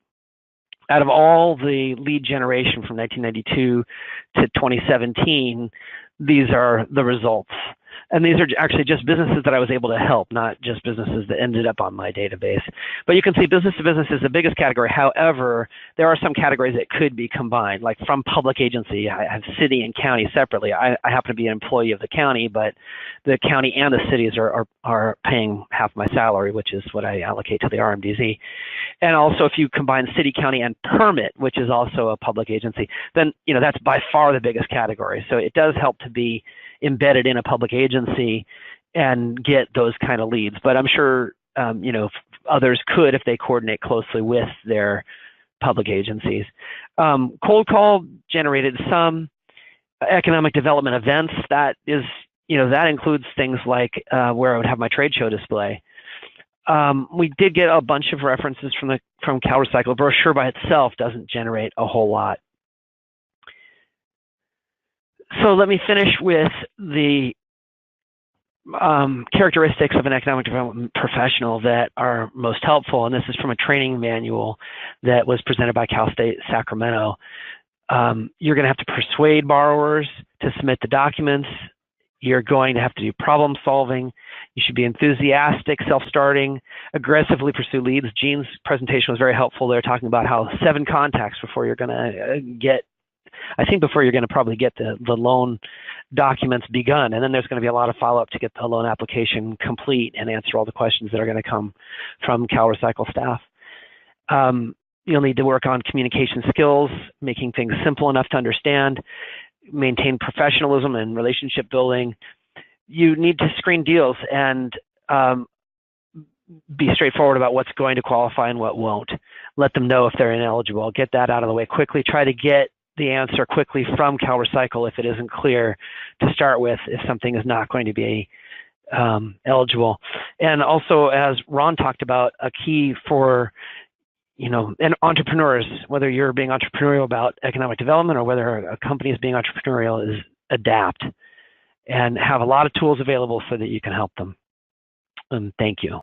Out of all the lead generation from 1992 to 2017, these are the results. And these are actually just businesses that I was able to help, not just businesses that ended up on my database. But you can see business to business is the biggest category. However, there are some categories that could be combined, like from public agency. I have city and county separately. I happen to be an employee of the county, but the county and the cities are paying half my salary, which is what I allocate to the RMDZ. And also, if you combine city, county, and permit, which is also a public agency, then that's by far the biggest category. So it does help to be embedded in a public agency and get those kind of leads. But I'm sure, others could if they coordinate closely with their public agencies. Cold call generated some economic development events. That is, that includes things like where I would have my trade show display. We did get a bunch of references from CalRecycle. The brochure by itself doesn't generate a whole lot. So let me finish with the characteristics of an economic development professional that are most helpful, and this is from a training manual that was presented by Cal State Sacramento. You're going to have to persuade borrowers to submit the documents. You're going to have to do problem solving. You should be enthusiastic, self-starting, aggressively pursue leads. Gene's presentation was very helpful. They're talking about how 7 contacts before you're going to probably get the loan documents begun. And then there's going to be a lot of follow-up to get the loan application complete and answer all the questions that are going to come from CalRecycle staff. You'll need to work on communication skills, making things simple enough to understand, maintain professionalism and relationship building. You need to screen deals and be straightforward about what's going to qualify and what won't. Let them know if they're ineligible. Get that out of the way quickly. Try to get the answer quickly from CalRecycle if it isn't clear to start with, if something is not going to be eligible. And also, as Ron talked about, a key for and entrepreneurs, whether you're being entrepreneurial about economic development or whether a company is being entrepreneurial, is adapt and have a lot of tools available so that you can help them. Thank you.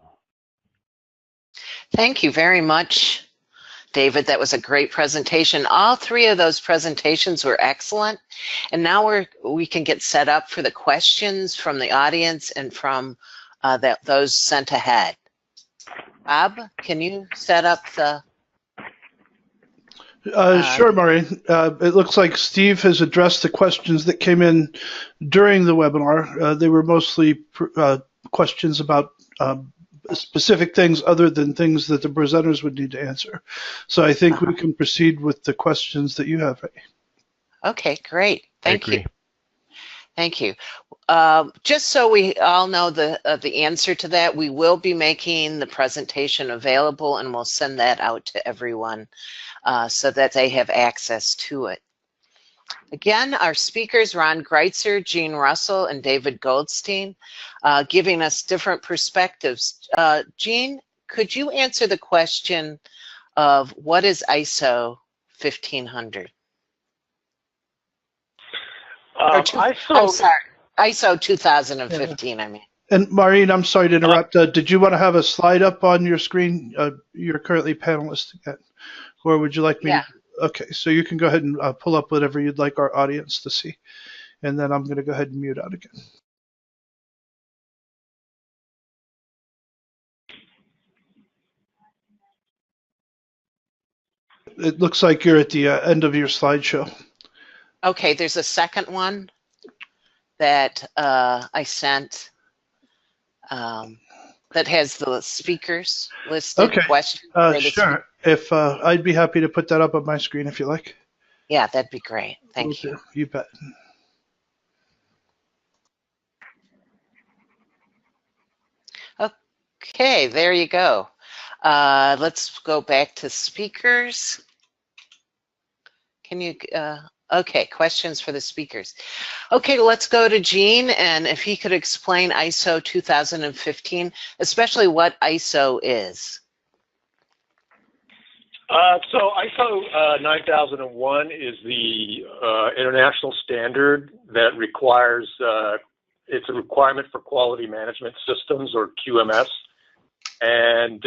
Thank you very much, David. That was a great presentation. All 3 of those presentations were excellent. And now we can get set up for the questions from the audience and from those sent ahead. Bob, can you set up the... Sure, Maureen. It looks like Steve has addressed the questions that came in during the webinar. They were mostly questions about specific things other than things that the presenters would need to answer. So I think we can proceed with the questions that you have. Okay, great. Thank you. Thank you. Just so we all know the answer to that, we will be making the presentation available and we'll send that out to everyone so that they have access to it. Again, our speakers, Ron Greitzer, Gene Russell, and David Goldstein, giving us different perspectives. Gene, could you answer the question of what is ISO 1500? I'm sorry, ISO 2015, I mean. And Maureen, I'm sorry to interrupt. Did you want to have a slide up on your screen? You're currently panelist again. Or would you like me? Yeah. Okay, so you can go ahead and pull up whatever you'd like our audience to see. And then I'm going to go ahead and mute out again. It looks like you're at the end of your slideshow. Okay, there's a second one that I sent that has the speakers listed. Okay, questions. Sure. If I'd be happy to put that up on my screen if you like. Yeah, that'd be great. Thank you. You bet. Okay, there you go. Let's go back to speakers. Can you, okay, questions for the speakers. Okay, let's go to Gene, and if he could explain ISO 2015, especially what ISO is. So ISO 9001 is the international standard that requires, it's a requirement for quality management systems, or QMS. And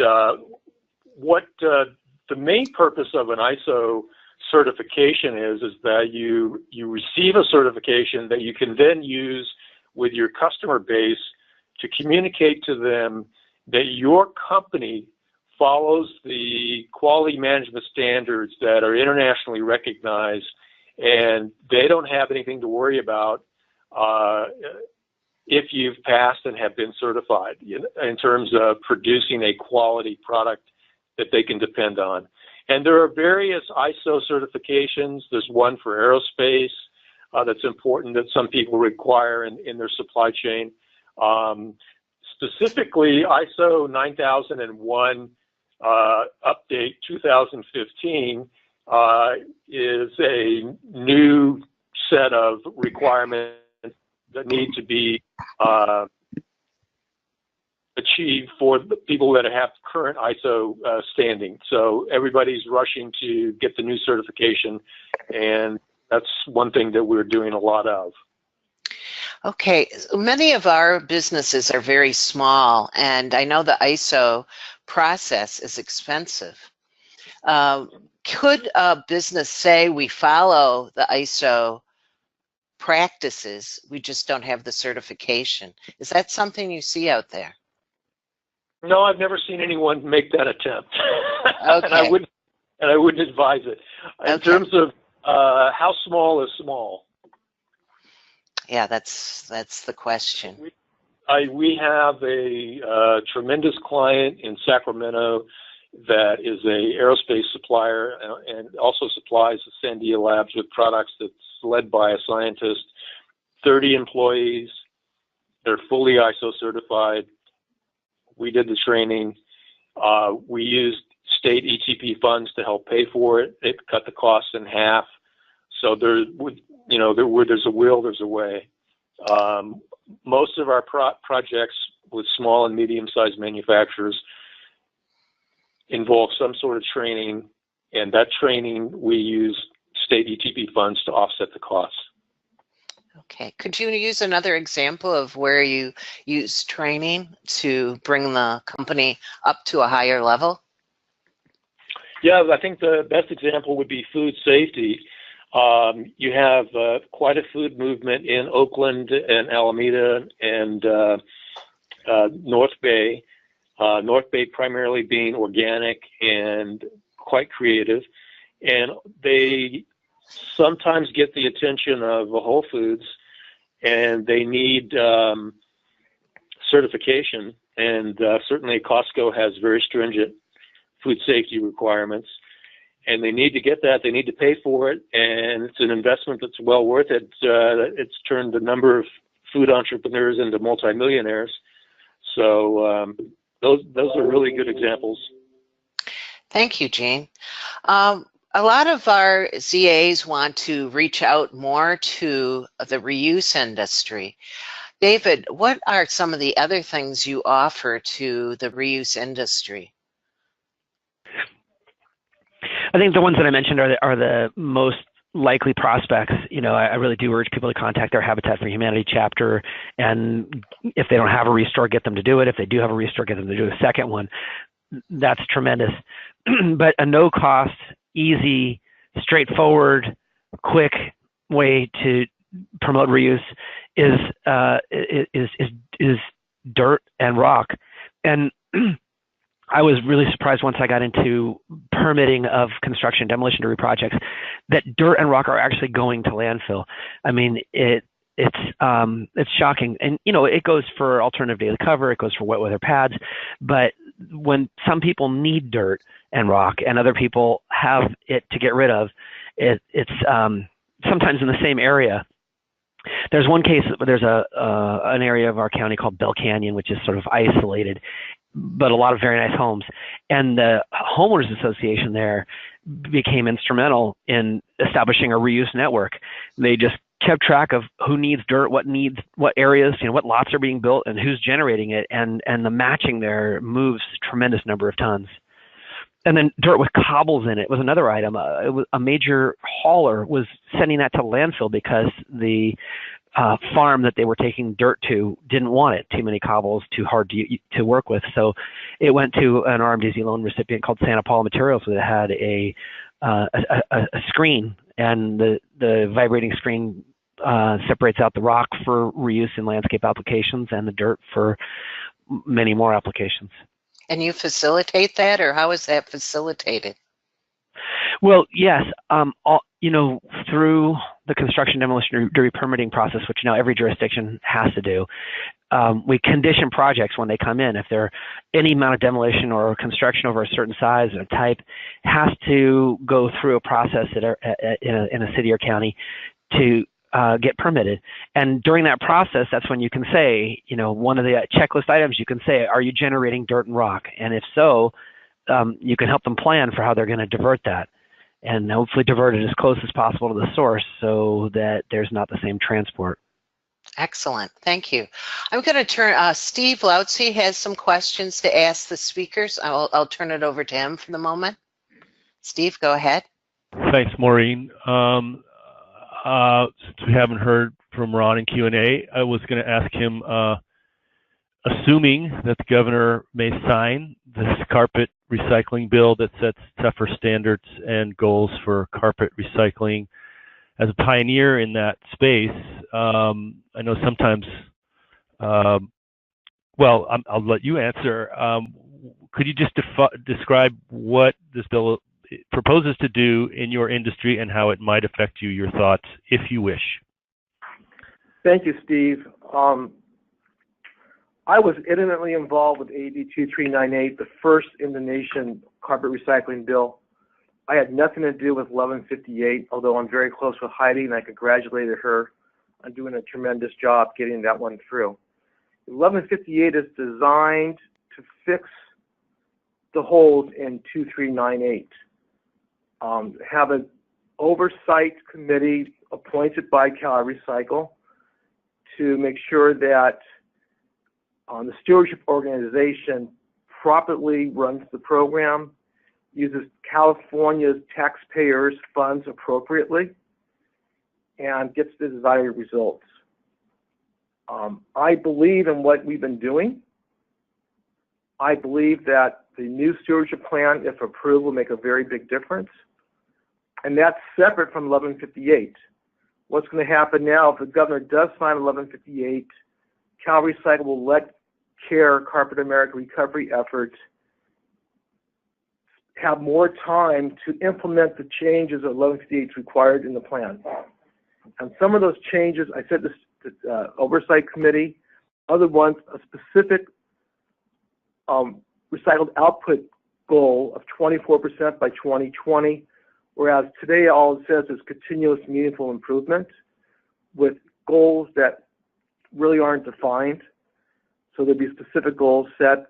what the main purpose of an ISO certification is that you receive a certification that you can then use with your customer base to communicate to them that your company follows the quality management standards that are internationally recognized, and they don't have anything to worry about if you've passed and have been certified in terms of producing a quality product that they can depend on. And there are various ISO certifications. There's one for aerospace that's important that some people require in their supply chain. Specifically, ISO 9001 update 2015 is a new set of requirements that need to be achieved for the people that have current ISO standing. So everybody's rushing to get the new certification, and that's one thing that we're doing a lot of. Okay, many of our businesses are very small, and I know the ISO process is expensive. Could a business say we follow the ISO practices, we just don't have the certification? Is that something you see out there? No, I've never seen anyone make that attempt. Okay. and I wouldn't advise it. In terms of how small is small? Yeah, that's the question. We have a tremendous client in Sacramento that is a aerospace supplier and also supplies Sandia Labs with products that's led by a scientist, 30 employees. They're fully ISO certified. We did the training. We used state ETP funds to help pay for it. It cut the costs in half. So where there's a will, there's a way. Most of our projects with small and medium-sized manufacturers involve some sort of training, and that training we use state ETP funds to offset the costs. Okay, could you use another example of where you use training to bring the company up to a higher level? Yeah, I think the best example would be food safety. You have quite a food movement in Oakland and Alameda and North Bay. North Bay primarily being organic and quite creative. And they sometimes get the attention of Whole Foods, and they need certification. And certainly Costco has very stringent food safety requirements. And they need to get that. They need to pay for it, and it's an investment that's well worth it. It's turned a number of food entrepreneurs into multimillionaires. So those are really good examples. Thank you, Gene. A lot of our ZAs want to reach out more to the reuse industry. David, what are some of the other things you offer to the reuse industry? I think the ones that I mentioned are the most likely prospects. You know, I really do urge people to contact their Habitat for Humanity chapter, and if they don't have a restore, get them to do it. If they do have a restore, get them to do a second one. That's tremendous. But a no-cost, easy, straightforward, quick way to promote reuse is dirt and rock. And I was really surprised once I got into permitting of construction, demolition, debris projects, that dirt and rock are actually going to landfill. I mean, it's shocking. And, you know, it goes for alternative daily cover, it goes for wet weather pads, but when some people need dirt and rock and other people have it to get rid of, it's sometimes in the same area. There's one case, there's an area of our county called Bell Canyon, which is sort of isolated. but a lot of very nice homes. And the homeowners association there became instrumental in establishing a reuse network. They just kept track of who needs dirt, what areas, what lots are being built, and who's generating it, and the matching there moves a tremendous number of tons. And then dirt with cobbles in it was another item. A major hauler was sending that to landfill because the farm that they were taking dirt to didn't want it. Too many cobbles, too hard to work with. So it went to an RMDZ loan recipient called Santa Paula Materials that had a screen, and the vibrating screen separates out the rock for reuse in landscape applications and the dirt for many more applications. And you facilitate that, or how is that facilitated? Well, yes, through the construction demolition re-permitting process, which now every jurisdiction has to do, we condition projects when they come in. If there any amount of demolition or construction over a certain size or type has to go through a process in a city or county to get permitted. And during that process, that's when you can say, one of the checklist items you can say, are you generating dirt and rock? And if so, you can help them plan for how they're going to divert that, and hopefully divert it as close as possible to the source so that there's not the same transport. Excellent. Thank you. I'm going to turn, Steve Lautzey has some questions to ask the speakers. I'll turn it over to him for the moment. Steve, go ahead. Thanks, Maureen. Since we haven't heard from Ron in Q&A, I was going to ask him, assuming that the governor may sign this carpet recycling bill that sets tougher standards and goals for carpet recycling, as a pioneer in that space, I know sometimes, well, I'll let you answer. Could you just describe what this bill proposes to do in your industry and how it might affect you, your thoughts, if you wish? Thank you, Steve. I was intimately involved with AB 2398, the first in the nation carpet recycling bill. I had nothing to do with 1158, although I'm very close with Heidi, and I congratulated her on doing a tremendous job getting that one through. 1158 is designed to fix the holes in 2398. Have an oversight committee appointed by CalRecycle to make sure that the stewardship organization properly runs the program, uses California's taxpayers' funds appropriately, and gets the desired results. I believe in what we've been doing. I believe that the new stewardship plan, if approved, will make a very big difference. And that's separate from 1158. What's going to happen now, if the governor does sign 1158, CalRecycle will let CARE, Carpet America Recovery Efforts, have more time to implement the changes that 1158 is required in the plan. And some of those changes, I said this to the oversight committee, other ones, a specific recycled output goal of 24% by 2020, whereas today all it says is continuous meaningful improvement with goals that really aren't defined. So there'll be specific goals set.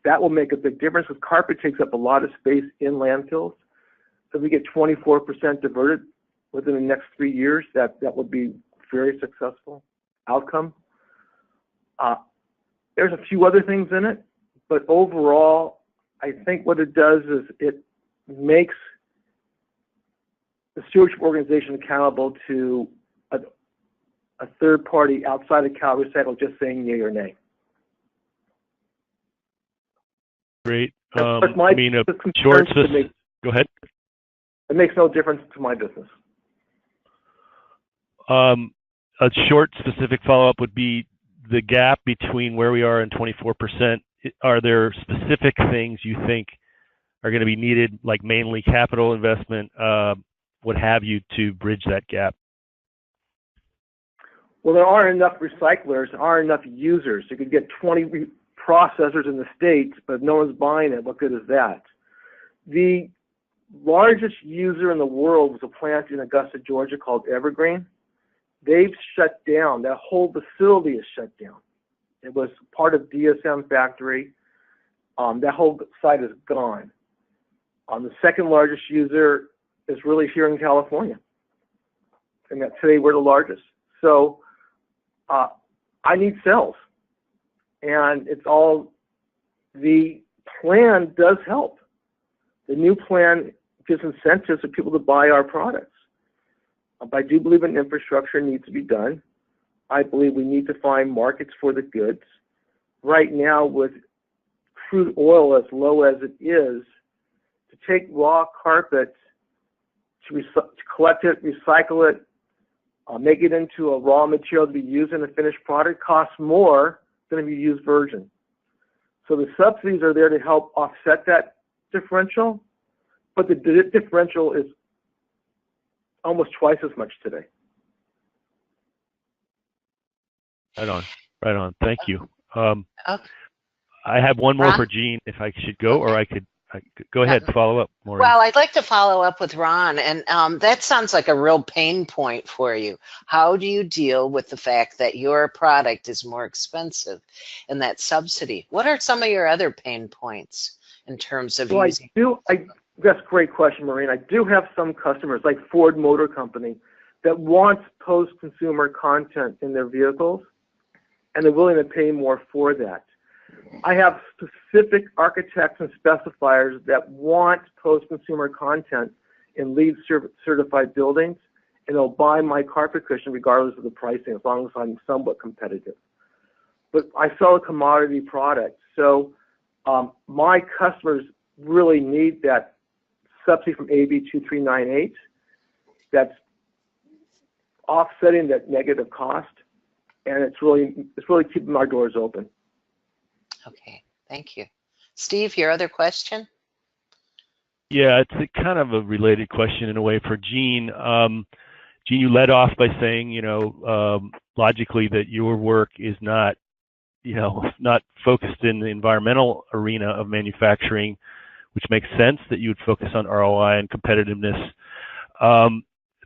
That will make a big difference because carpet takes up a lot of space in landfills. So if we get 24% diverted within the next 3 years, that would be a very successful outcome. There's a few other things in it, but overall, I think what it does is it makes the stewardship organization accountable to a third party outside of CalRecycle just saying yay or nay. Great. I mean, a short, go ahead. It makes no difference to my business. A short, specific follow-up would be the gap between where we are and 24%. Are there specific things you think are going to be needed, like mainly capital investment, what have you, to bridge that gap? Well, there aren't enough recyclers, there aren't enough users. You could get 20 processors in the States, but if no one's buying it, what good is that? The largest user in the world was a plant in Augusta, Georgia called Evergreen. They've shut down. That whole facility is shut down. It was part of DSM factory. That whole site is gone. The second largest user is really here in California. And that today we're the largest. So I need cells. And it's all, the plan does help. The new plan gives incentives for people to buy our products. I do believe an infrastructure needs to be done. I believe we need to find markets for the goods. Right now, with crude oil as low as it is, to take raw carpet, to collect it, recycle it, make it into a raw material to be used in a finished product costs more than if you use virgin. So the subsidies are there to help offset that differential, but the differential is almost twice as much today. Right on, right on. Thank you. Okay. I have one more Ron? for Jean, if I should go, or I could go ahead, follow up, Maureen. Well, I'd like to follow up with Ron, and that sounds like a real pain point for you. How do you deal with the fact that your product is more expensive and that subsidy? What are some of your other pain points in terms of using? That's a great question, Maureen. I do have some customers, like Ford Motor Company, that wants post-consumer content in their vehicles, and they're willing to pay more for that. I have specific architects and specifiers that want post-consumer content in LEED certified buildings, and they'll buy my carpet cushion regardless of the pricing, as long as I'm somewhat competitive. But I sell a commodity product, so my customers really need that subsidy from AB 2398 that's offsetting that negative cost, and it's really keeping our doors open. Okay, thank you. Steve, your other question? Yeah, it's a kind of a related question in a way for Jean. Jean, you led off by saying, logically that your work is not, not focused in the environmental arena of manufacturing, which makes sense that you would focus on ROI and competitiveness. At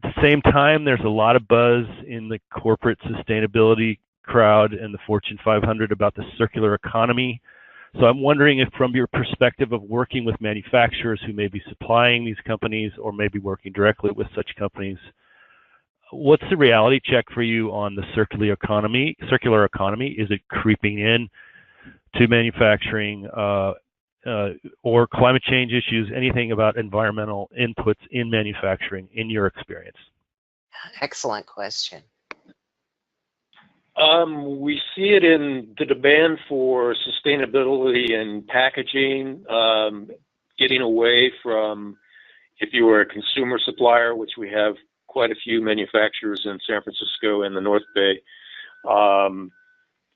the same time, there's a lot of buzz in the corporate sustainability crowd and the Fortune 500 about the circular economy. So I'm wondering if, from your perspective of working with manufacturers who may be supplying these companies or maybe working directly with such companies, what's the reality check for you on the circular economy? Is it creeping in to manufacturing or climate change issues? Anything about environmental inputs in manufacturing in your experience? Excellent question. We see it in the demand for sustainability and packaging, getting away from, if you were a consumer supplier, which we have quite a few manufacturers in San Francisco and the North Bay.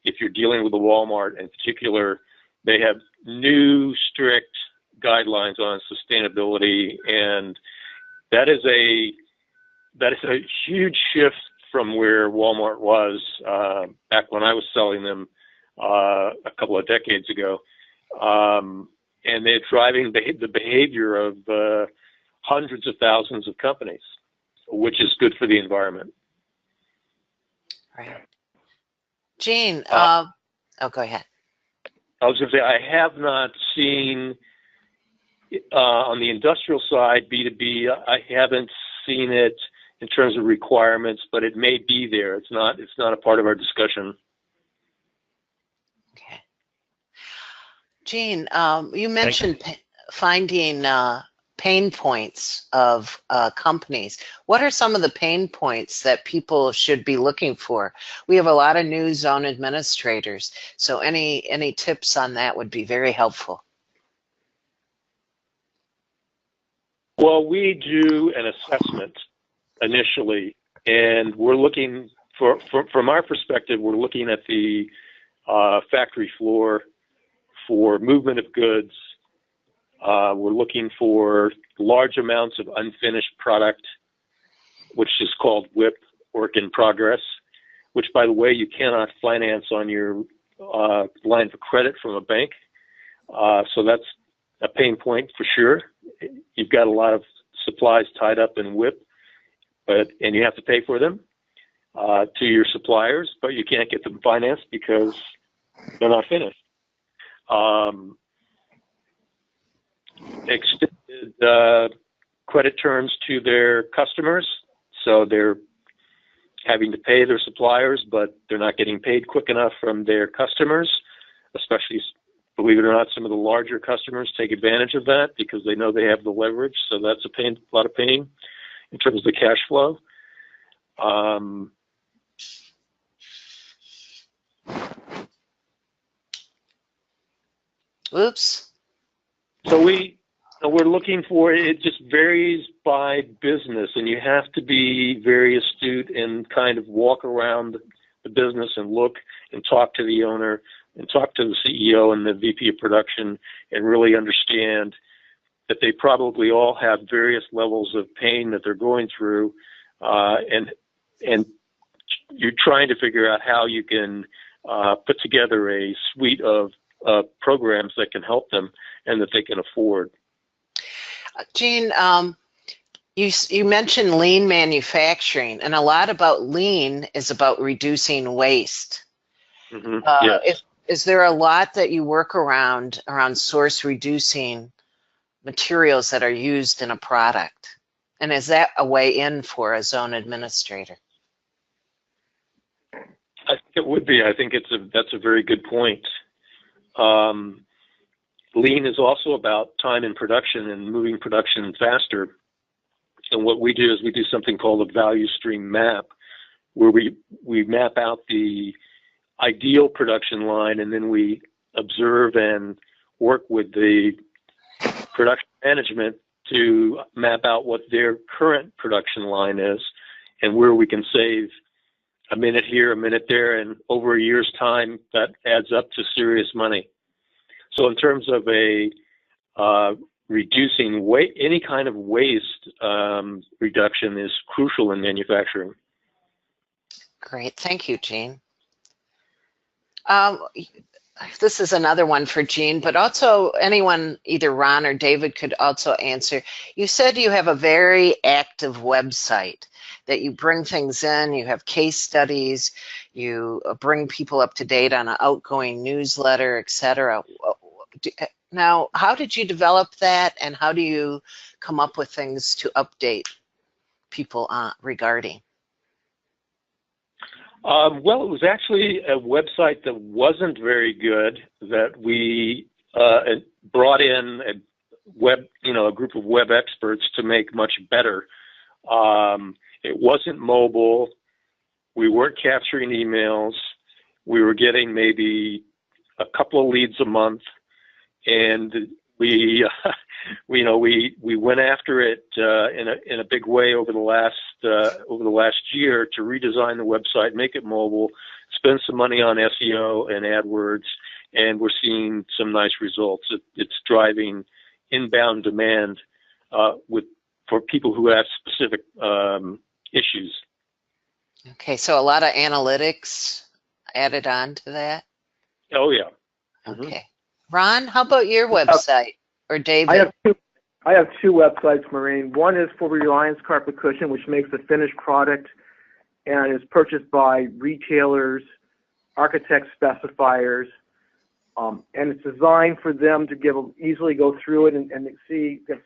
If you're dealing with a Walmart in particular, they have new strict guidelines on sustainability, and that is a huge shift from where Walmart was back when I was selling them a couple of decades ago. And they're driving the behavior of hundreds of thousands of companies, which is good for the environment. Right. Jean, go ahead. I was going to say, I have not seen on the industrial side, B2B, I haven't seen it in terms of requirements, but it may be there. It's not a part of our discussion. Okay. Jean, you mentioned finding pain points of companies. What are some of the pain points that people should be looking for? We have a lot of new zone administrators, so any tips on that would be very helpful. Well, we do an assessment initially, and we're looking from our perspective, we're looking at the factory floor for movement of goods. We're looking for large amounts of unfinished product, which is called WIP, work in progress, which, by the way, you cannot finance on your line of credit from a bank. So that's a pain point for sure. You've got a lot of supplies tied up in WIP, and you have to pay for them to your suppliers, but you can't get them financed because They're not finished. Extended credit terms to their customers, so they're having to pay their suppliers, but they're not getting paid quick enough from their customers, especially, believe it or not, some of the larger customers take advantage of that because they know they have the leverage, so that's a lot of pain in terms of the cash flow. Oops. So we're looking for, it just varies by business, and you have to be very astute and kind of walk around the business and look and talk to the owner and talk to the CEO and the VP of production and really understand that they probably all have various levels of pain that they're going through, and you're trying to figure out how you can put together a suite of programs that can help them and that they can afford. Gene, you mentioned lean manufacturing, and a lot about lean is about reducing waste. Mm-hmm. Yes. Is there a lot that you work around source reducing materials that are used in a product? And is that a way in for a zone administrator? I think it would be. I think that's a very good point. Lean is also about time in production and moving production faster. And what we do is we do something called a value stream map, where we map out the ideal production line, and then we observe and work with the production management to map out what their current production line is and where we can save a minute here, a minute there, and over a year's time, that adds up to serious money. So in terms of reducing any kind of waste reduction is crucial in manufacturing. Great, thank you, Gene. This is another one for Gene, but also anyone, either Ron or David, could also answer. You said you have a very active website, that you bring things in, you have case studies, you bring people up to date on an outgoing newsletter, etc. Now, how did you develop that, and how do you come up with things to update people regarding? Well, it was actually a website that wasn't very good that we brought in a group of web experts to make much better. It wasn't mobile. We weren't capturing emails. We were getting maybe a couple of leads a month, and we went after it in a big way over the last year to redesign the website, make it mobile, spend some money on SEO and AdWords, and we're seeing some nice results. It's driving inbound demand for people who have specific issues. Okay, so a lot of analytics added on to that? Oh, yeah. Okay. Mm-hmm. Ron, how about your website? Or David? I have two websites, Maureen. One is for Reliance Carpet Cushion, which makes a finished product and is purchased by retailers, architect specifiers, and it's designed for them to easily go through it and see the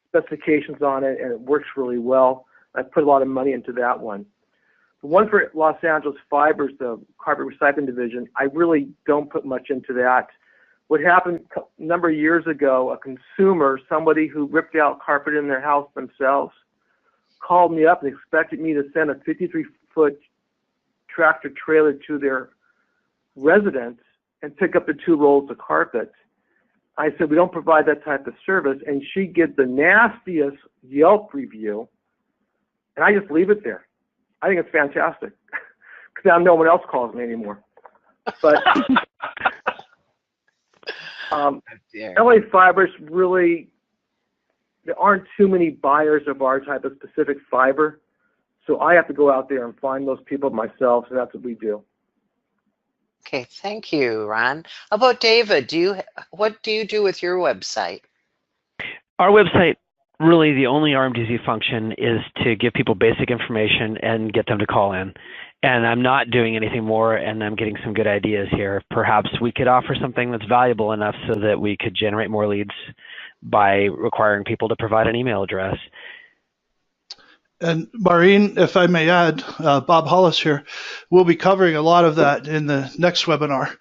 specifications on it, and it works really well. I put a lot of money into that one. The one for Los Angeles Fibers, the carpet recycling division, I really don't put much into that. What happened a number of years ago, a consumer, somebody who ripped out carpet in their house themselves, called me up and expected me to send a 53-foot tractor trailer to their residence and pick up the 2 rolls of carpet. I said, we don't provide that type of service, and she gets the nastiest Yelp review, and I just leave it there. I think it's fantastic, because now no one else calls me anymore. But LA Fibers, really, there aren't too many buyers of our type of specific fiber, so I have to go out there and find those people myself, so that's what we do. Okay, thank you, Ron. How about David? What do you do with your website? Our website, really the only RMDZ function is to give people basic information and get them to call in. and I'm not doing anything more, and I'm getting some good ideas here. Perhaps we could offer something that's valuable enough so that we could generate more leads by requiring people to provide an email address. And Maureen, if I may add, Bob Hollis here, we'll be covering a lot of that in the next webinar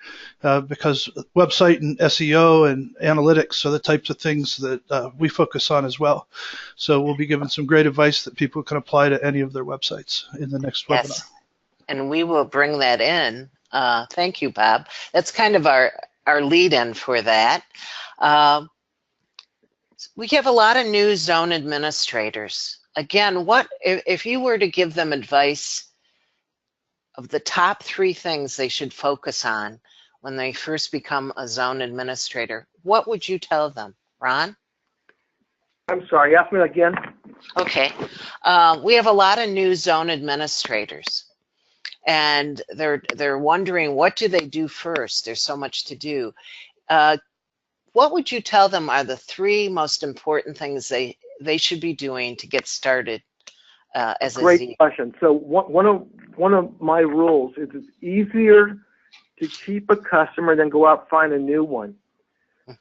because website and SEO and analytics are the types of things that we focus on as well. So we'll be giving some great advice that people can apply to any of their websites in the next webinar. Yes, and we will bring that in. Thank you, Bob. That's kind of our lead-in for that. We have a lot of new zone administrators. Again, what if you were to give them advice of the top 3 things they should focus on when they first become a zone administrator, what would you tell them, Ron? I'm sorry, ask me again. Okay. We have a lot of new zone administrators, and they're wondering, what do they do first? There's so much to do. What would you tell them are the 3 most important things they should be doing to get started as a Great question. So one of my rules is it's easier to keep a customer than go out and find a new one.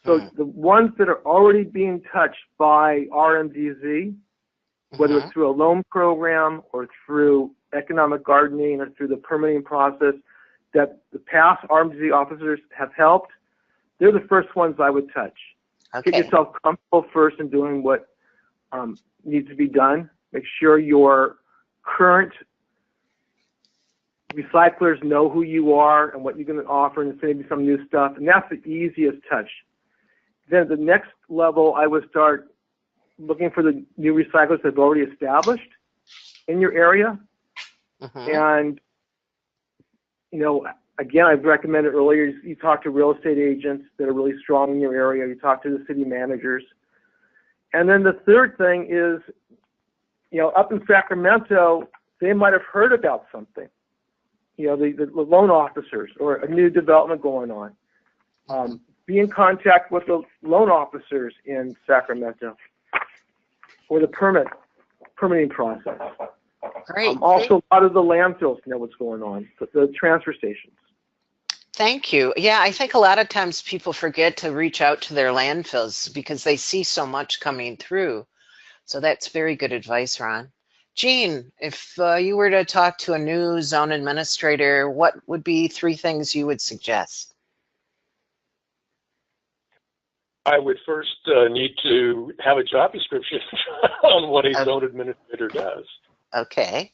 So the ones that are already being touched by RMDZ, whether it's through a loan program or through economic gardening or through the permitting process that the past RMDZ officers have helped, they're the first ones I would touch. Okay. Get yourself comfortable first in doing what needs to be done. Make sure your current recyclers know who you are and what you're going to offer, and maybe some new stuff. And that's the easiest touch. Then at the next level, I would start looking for the new recyclers that have already established in your area. And, you know, again, I've recommended earlier, you talk to real estate agents that are really strong in your area. You talk to the city managers. And then the third thing is, you know, up in Sacramento, they might have heard about something. You know, the loan officers or a new development going on. Be in contact with the loan officers in Sacramento or the permitting process. Great. Also, a lot of the landfills know what's going on, the transfer stations. Thank you. Yeah, I think a lot of times people forget to reach out to their landfills because they see so much coming through. So that's very good advice, Ron. Jean, if you were to talk to a new zone administrator, what would be 3 things you would suggest? I would first need to have a job description on what a zone administrator does. Okay,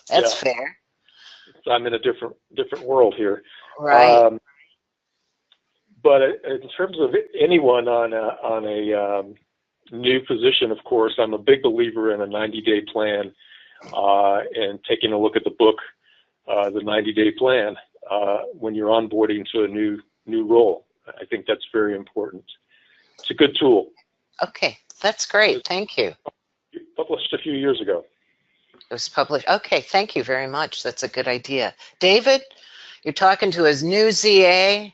that's fair. So I'm in a different world here. Right. But in terms of anyone on a new position, of course, I'm a big believer in a 90-day plan and taking a look at the book, the 90-day plan, when you're onboarding to a new role. I think that's very important. It's a good tool. Okay, that's great. Thank you. Published a few years ago. It was published. Okay, thank you very much. That's a good idea. David, you're talking to his new ZA.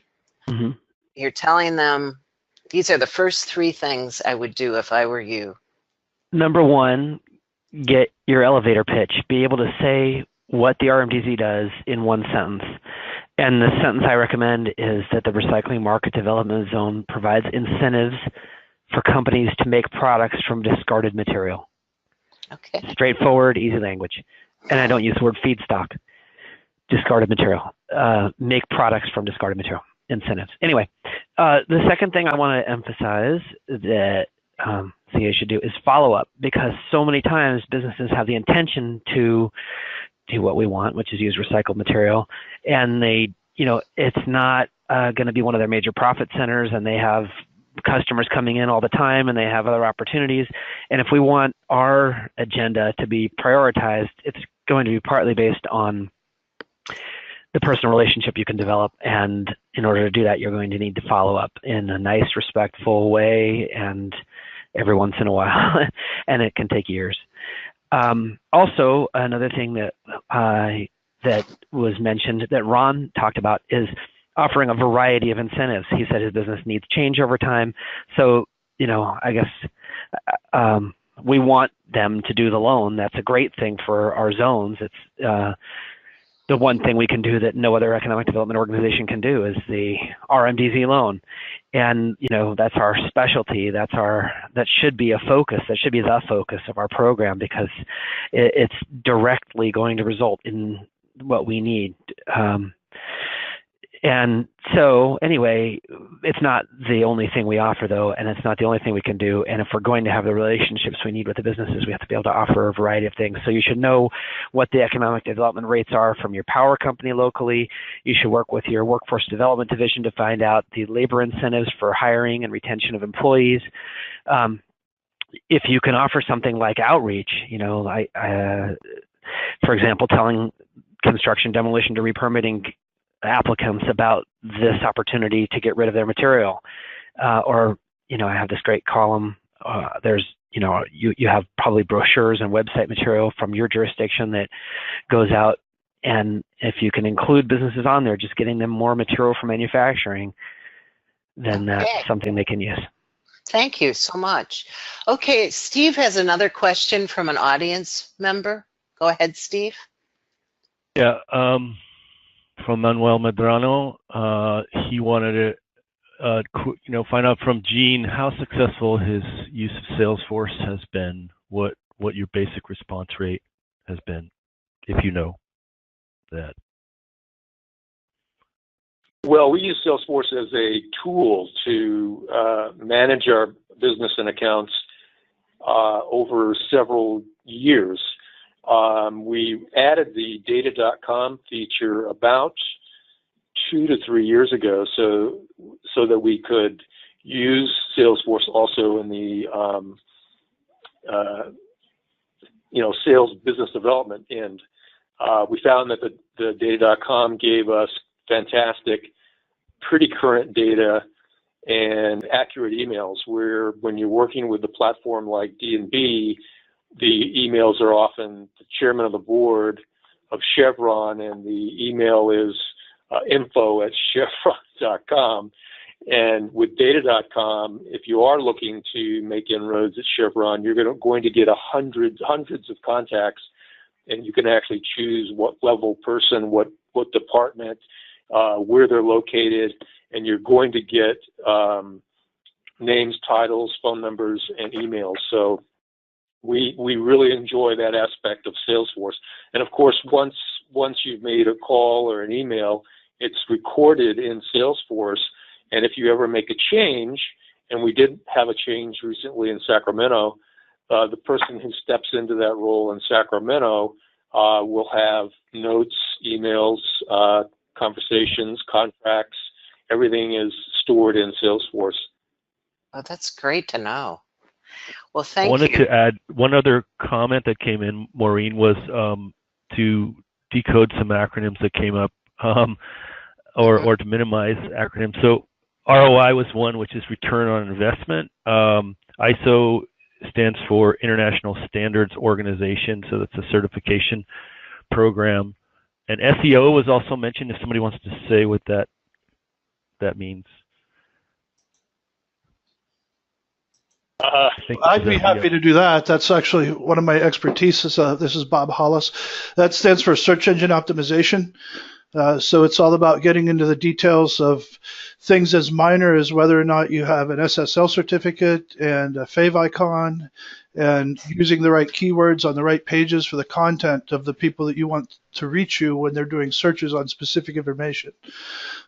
You're telling them these are the first 3 things I would do if I were you. Number 1, get your elevator pitch. Be able to say what the RMDZ does in 1 sentence. And the sentence I recommend is that the Recycling Market Development Zone provides incentives for companies to make products from discarded material. Okay. Straightforward, easy language. And I don't use the word feedstock. Discarded material. Make products from discarded material. Incentives. Anyway, the second thing I want to emphasize that CA should do is follow up, because so many times businesses have the intention to do what we want, which is use recycled material, and they, you know, it's not going to be one of their major profit centers, and they have customers coming in all the time, and they have other opportunities. And if we want our agenda to be prioritized, it's going to be partly based on the personal relationship you can develop. And in order to do that, you're going to need to follow up in a nice, respectful way, and every once in a while, and it can take years. Also, another thing that that was mentioned that Ron talked about is offering a variety of incentives. He said his business needs change over time. So, you know, I guess we want them to do the loan. That's a great thing for our zones. It's the one thing we can do that no other economic development organization can do is the RMDZ loan. And, that's our specialty. That should be a focus. That should be the focus of our program, because it's directly going to result in what we need. And so anyway, it's not the only thing we offer, though, and it's not the only thing we can do. And if we're going to have the relationships we need with the businesses, we have to be able to offer a variety of things. So you should know what the economic development rates are from your power company locally. You should work with your workforce development division to find out the labor incentives for hiring and retention of employees. If you can offer something like outreach, for example, telling construction, demolition, to repermitting applicants about this opportunity to get rid of their material, or I have this great column. There's you have probably brochures and website material from your jurisdiction that goes out, and if you can include businesses on there, just getting them more material for manufacturing, then that's something they can use. Thank you so much. Okay, Steve has another question from an audience member. Go ahead, Steve. Yeah. From Manuel Medrano, he wanted to, find out from Gene how successful his use of Salesforce has been. What your basic response rate has been, if you know that. Well, we use Salesforce as a tool to manage our business and accounts over several years. We added the data.com feature about 2 to 3 years ago, so that we could use Salesforce also in the sales business development end. We found that the data.com gave us fantastic, pretty current data and accurate emails, where when you're working with a platform like D&B, the emails are often the chairman of the board of Chevron, and the email is info@chevron.com. And with data.com, if you are looking to make inroads at Chevron, you're going to get hundreds of contacts, and you can actually choose what level person, what department, where they're located, and you're going to get names, titles, phone numbers, and emails. So we really enjoy that aspect of Salesforce. And of course, once you've made a call or an email, it's recorded in Salesforce. And if you ever make a change, and we did have a change recently in Sacramento, the person who steps into that role in Sacramento will have notes, emails, conversations, contracts. Everything is stored in Salesforce. Oh, that's great to know. Well, thank you. I wanted to add one other comment that came in, Maureen, was to decode some acronyms that came up, or to minimize acronyms. So ROI was one, which is return on investment. ISO stands for International Standards Organization, so that's a certification program. And SEO was also mentioned, if somebody wants to say what that means. I'd be happy to do that. That's actually one of my expertise. This is Bob Hollis. That stands for Search Engine Optimization. So it's all about getting into the details of things as minor as whether or not you have an SSL certificate and a favicon, and using the right keywords on the right pages for the content of the people that you want to reach you when they're doing searches on specific information.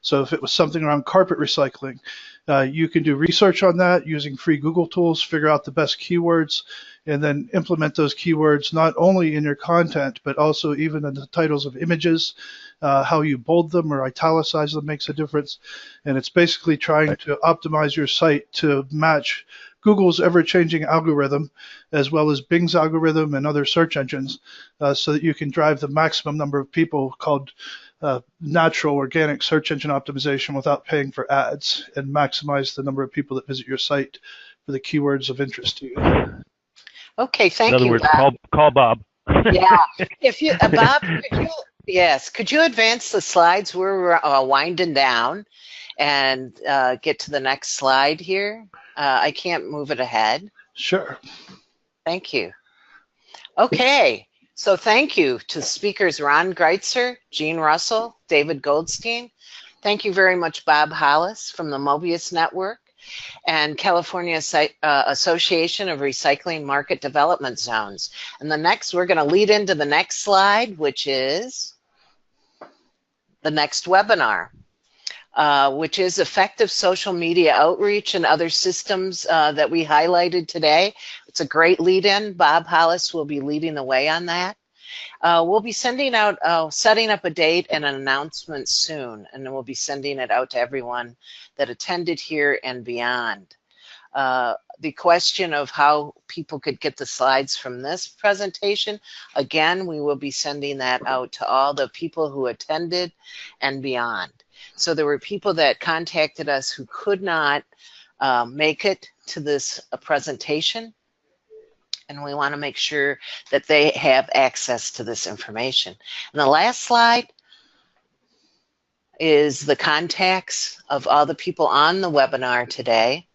So if it was something around carpet recycling, you can do research on that using free Google tools, figure out the best keywords, and then implement those keywords not only in your content, but also even in the titles of images. How you bold them or italicize them makes a difference. And it's basically trying to optimize your site to match Google's ever-changing algorithm, as well as Bing's algorithm and other search engines, so that you can drive the maximum number of people, called natural organic search engine optimization, without paying for ads, and maximize the number of people that visit your site for the keywords of interest to you. Okay, thank you. In other words, Bob. call Bob. Yeah, if you, Bob, could you advance the slides? We're winding down, and get to the next slide here. I can't move it ahead. Sure. Thank you. Okay, So thank you to speakers Ron Greitzer, Gene Russell, David Goldstein. Thank you very much, Bob Hollis from the Mobius Network and California Association of Recycling Market Development Zones. And we're going to lead into the next slide, which is the next webinar, which is effective social media outreach and other systems that we highlighted today. It's a great lead-in. Bob Hollis will be leading the way on that. We'll be sending out, setting up a date and an announcement soon, and then we'll be sending it out to everyone that attended here and beyond. The question of how people could get the slides from this presentation, again, we will be sending that out to all the people who attended and beyond. So there were people that contacted us who could not make it to this presentation, and we want to make sure that they have access to this information. And the last slide is the contacts of all the people on the webinar today.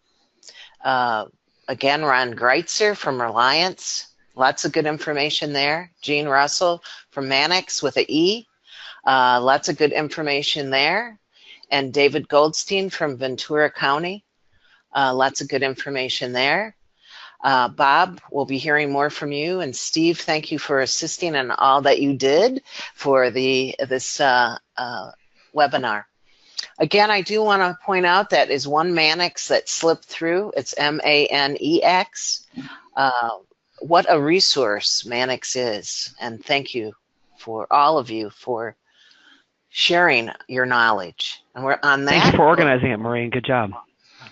Again, Ron Greitzer from Reliance, lots of good information there. Gene Russell from Mannix with an E, lots of good information there. And David Goldstein from Ventura County, lots of good information there. Bob, we'll be hearing more from you. And Steve, thank you for assisting in all that you did for this webinar. Again, I do want to point out that is one Mannix that slipped through. It's M-A-N-E-X. What a resource Mannix is. And thank you for all of you for sharing your knowledge. And we're on that. Thank you for organizing it, Maureen. Good job.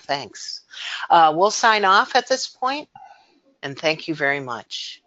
Thanks. We'll sign off at this point, and thank you very much.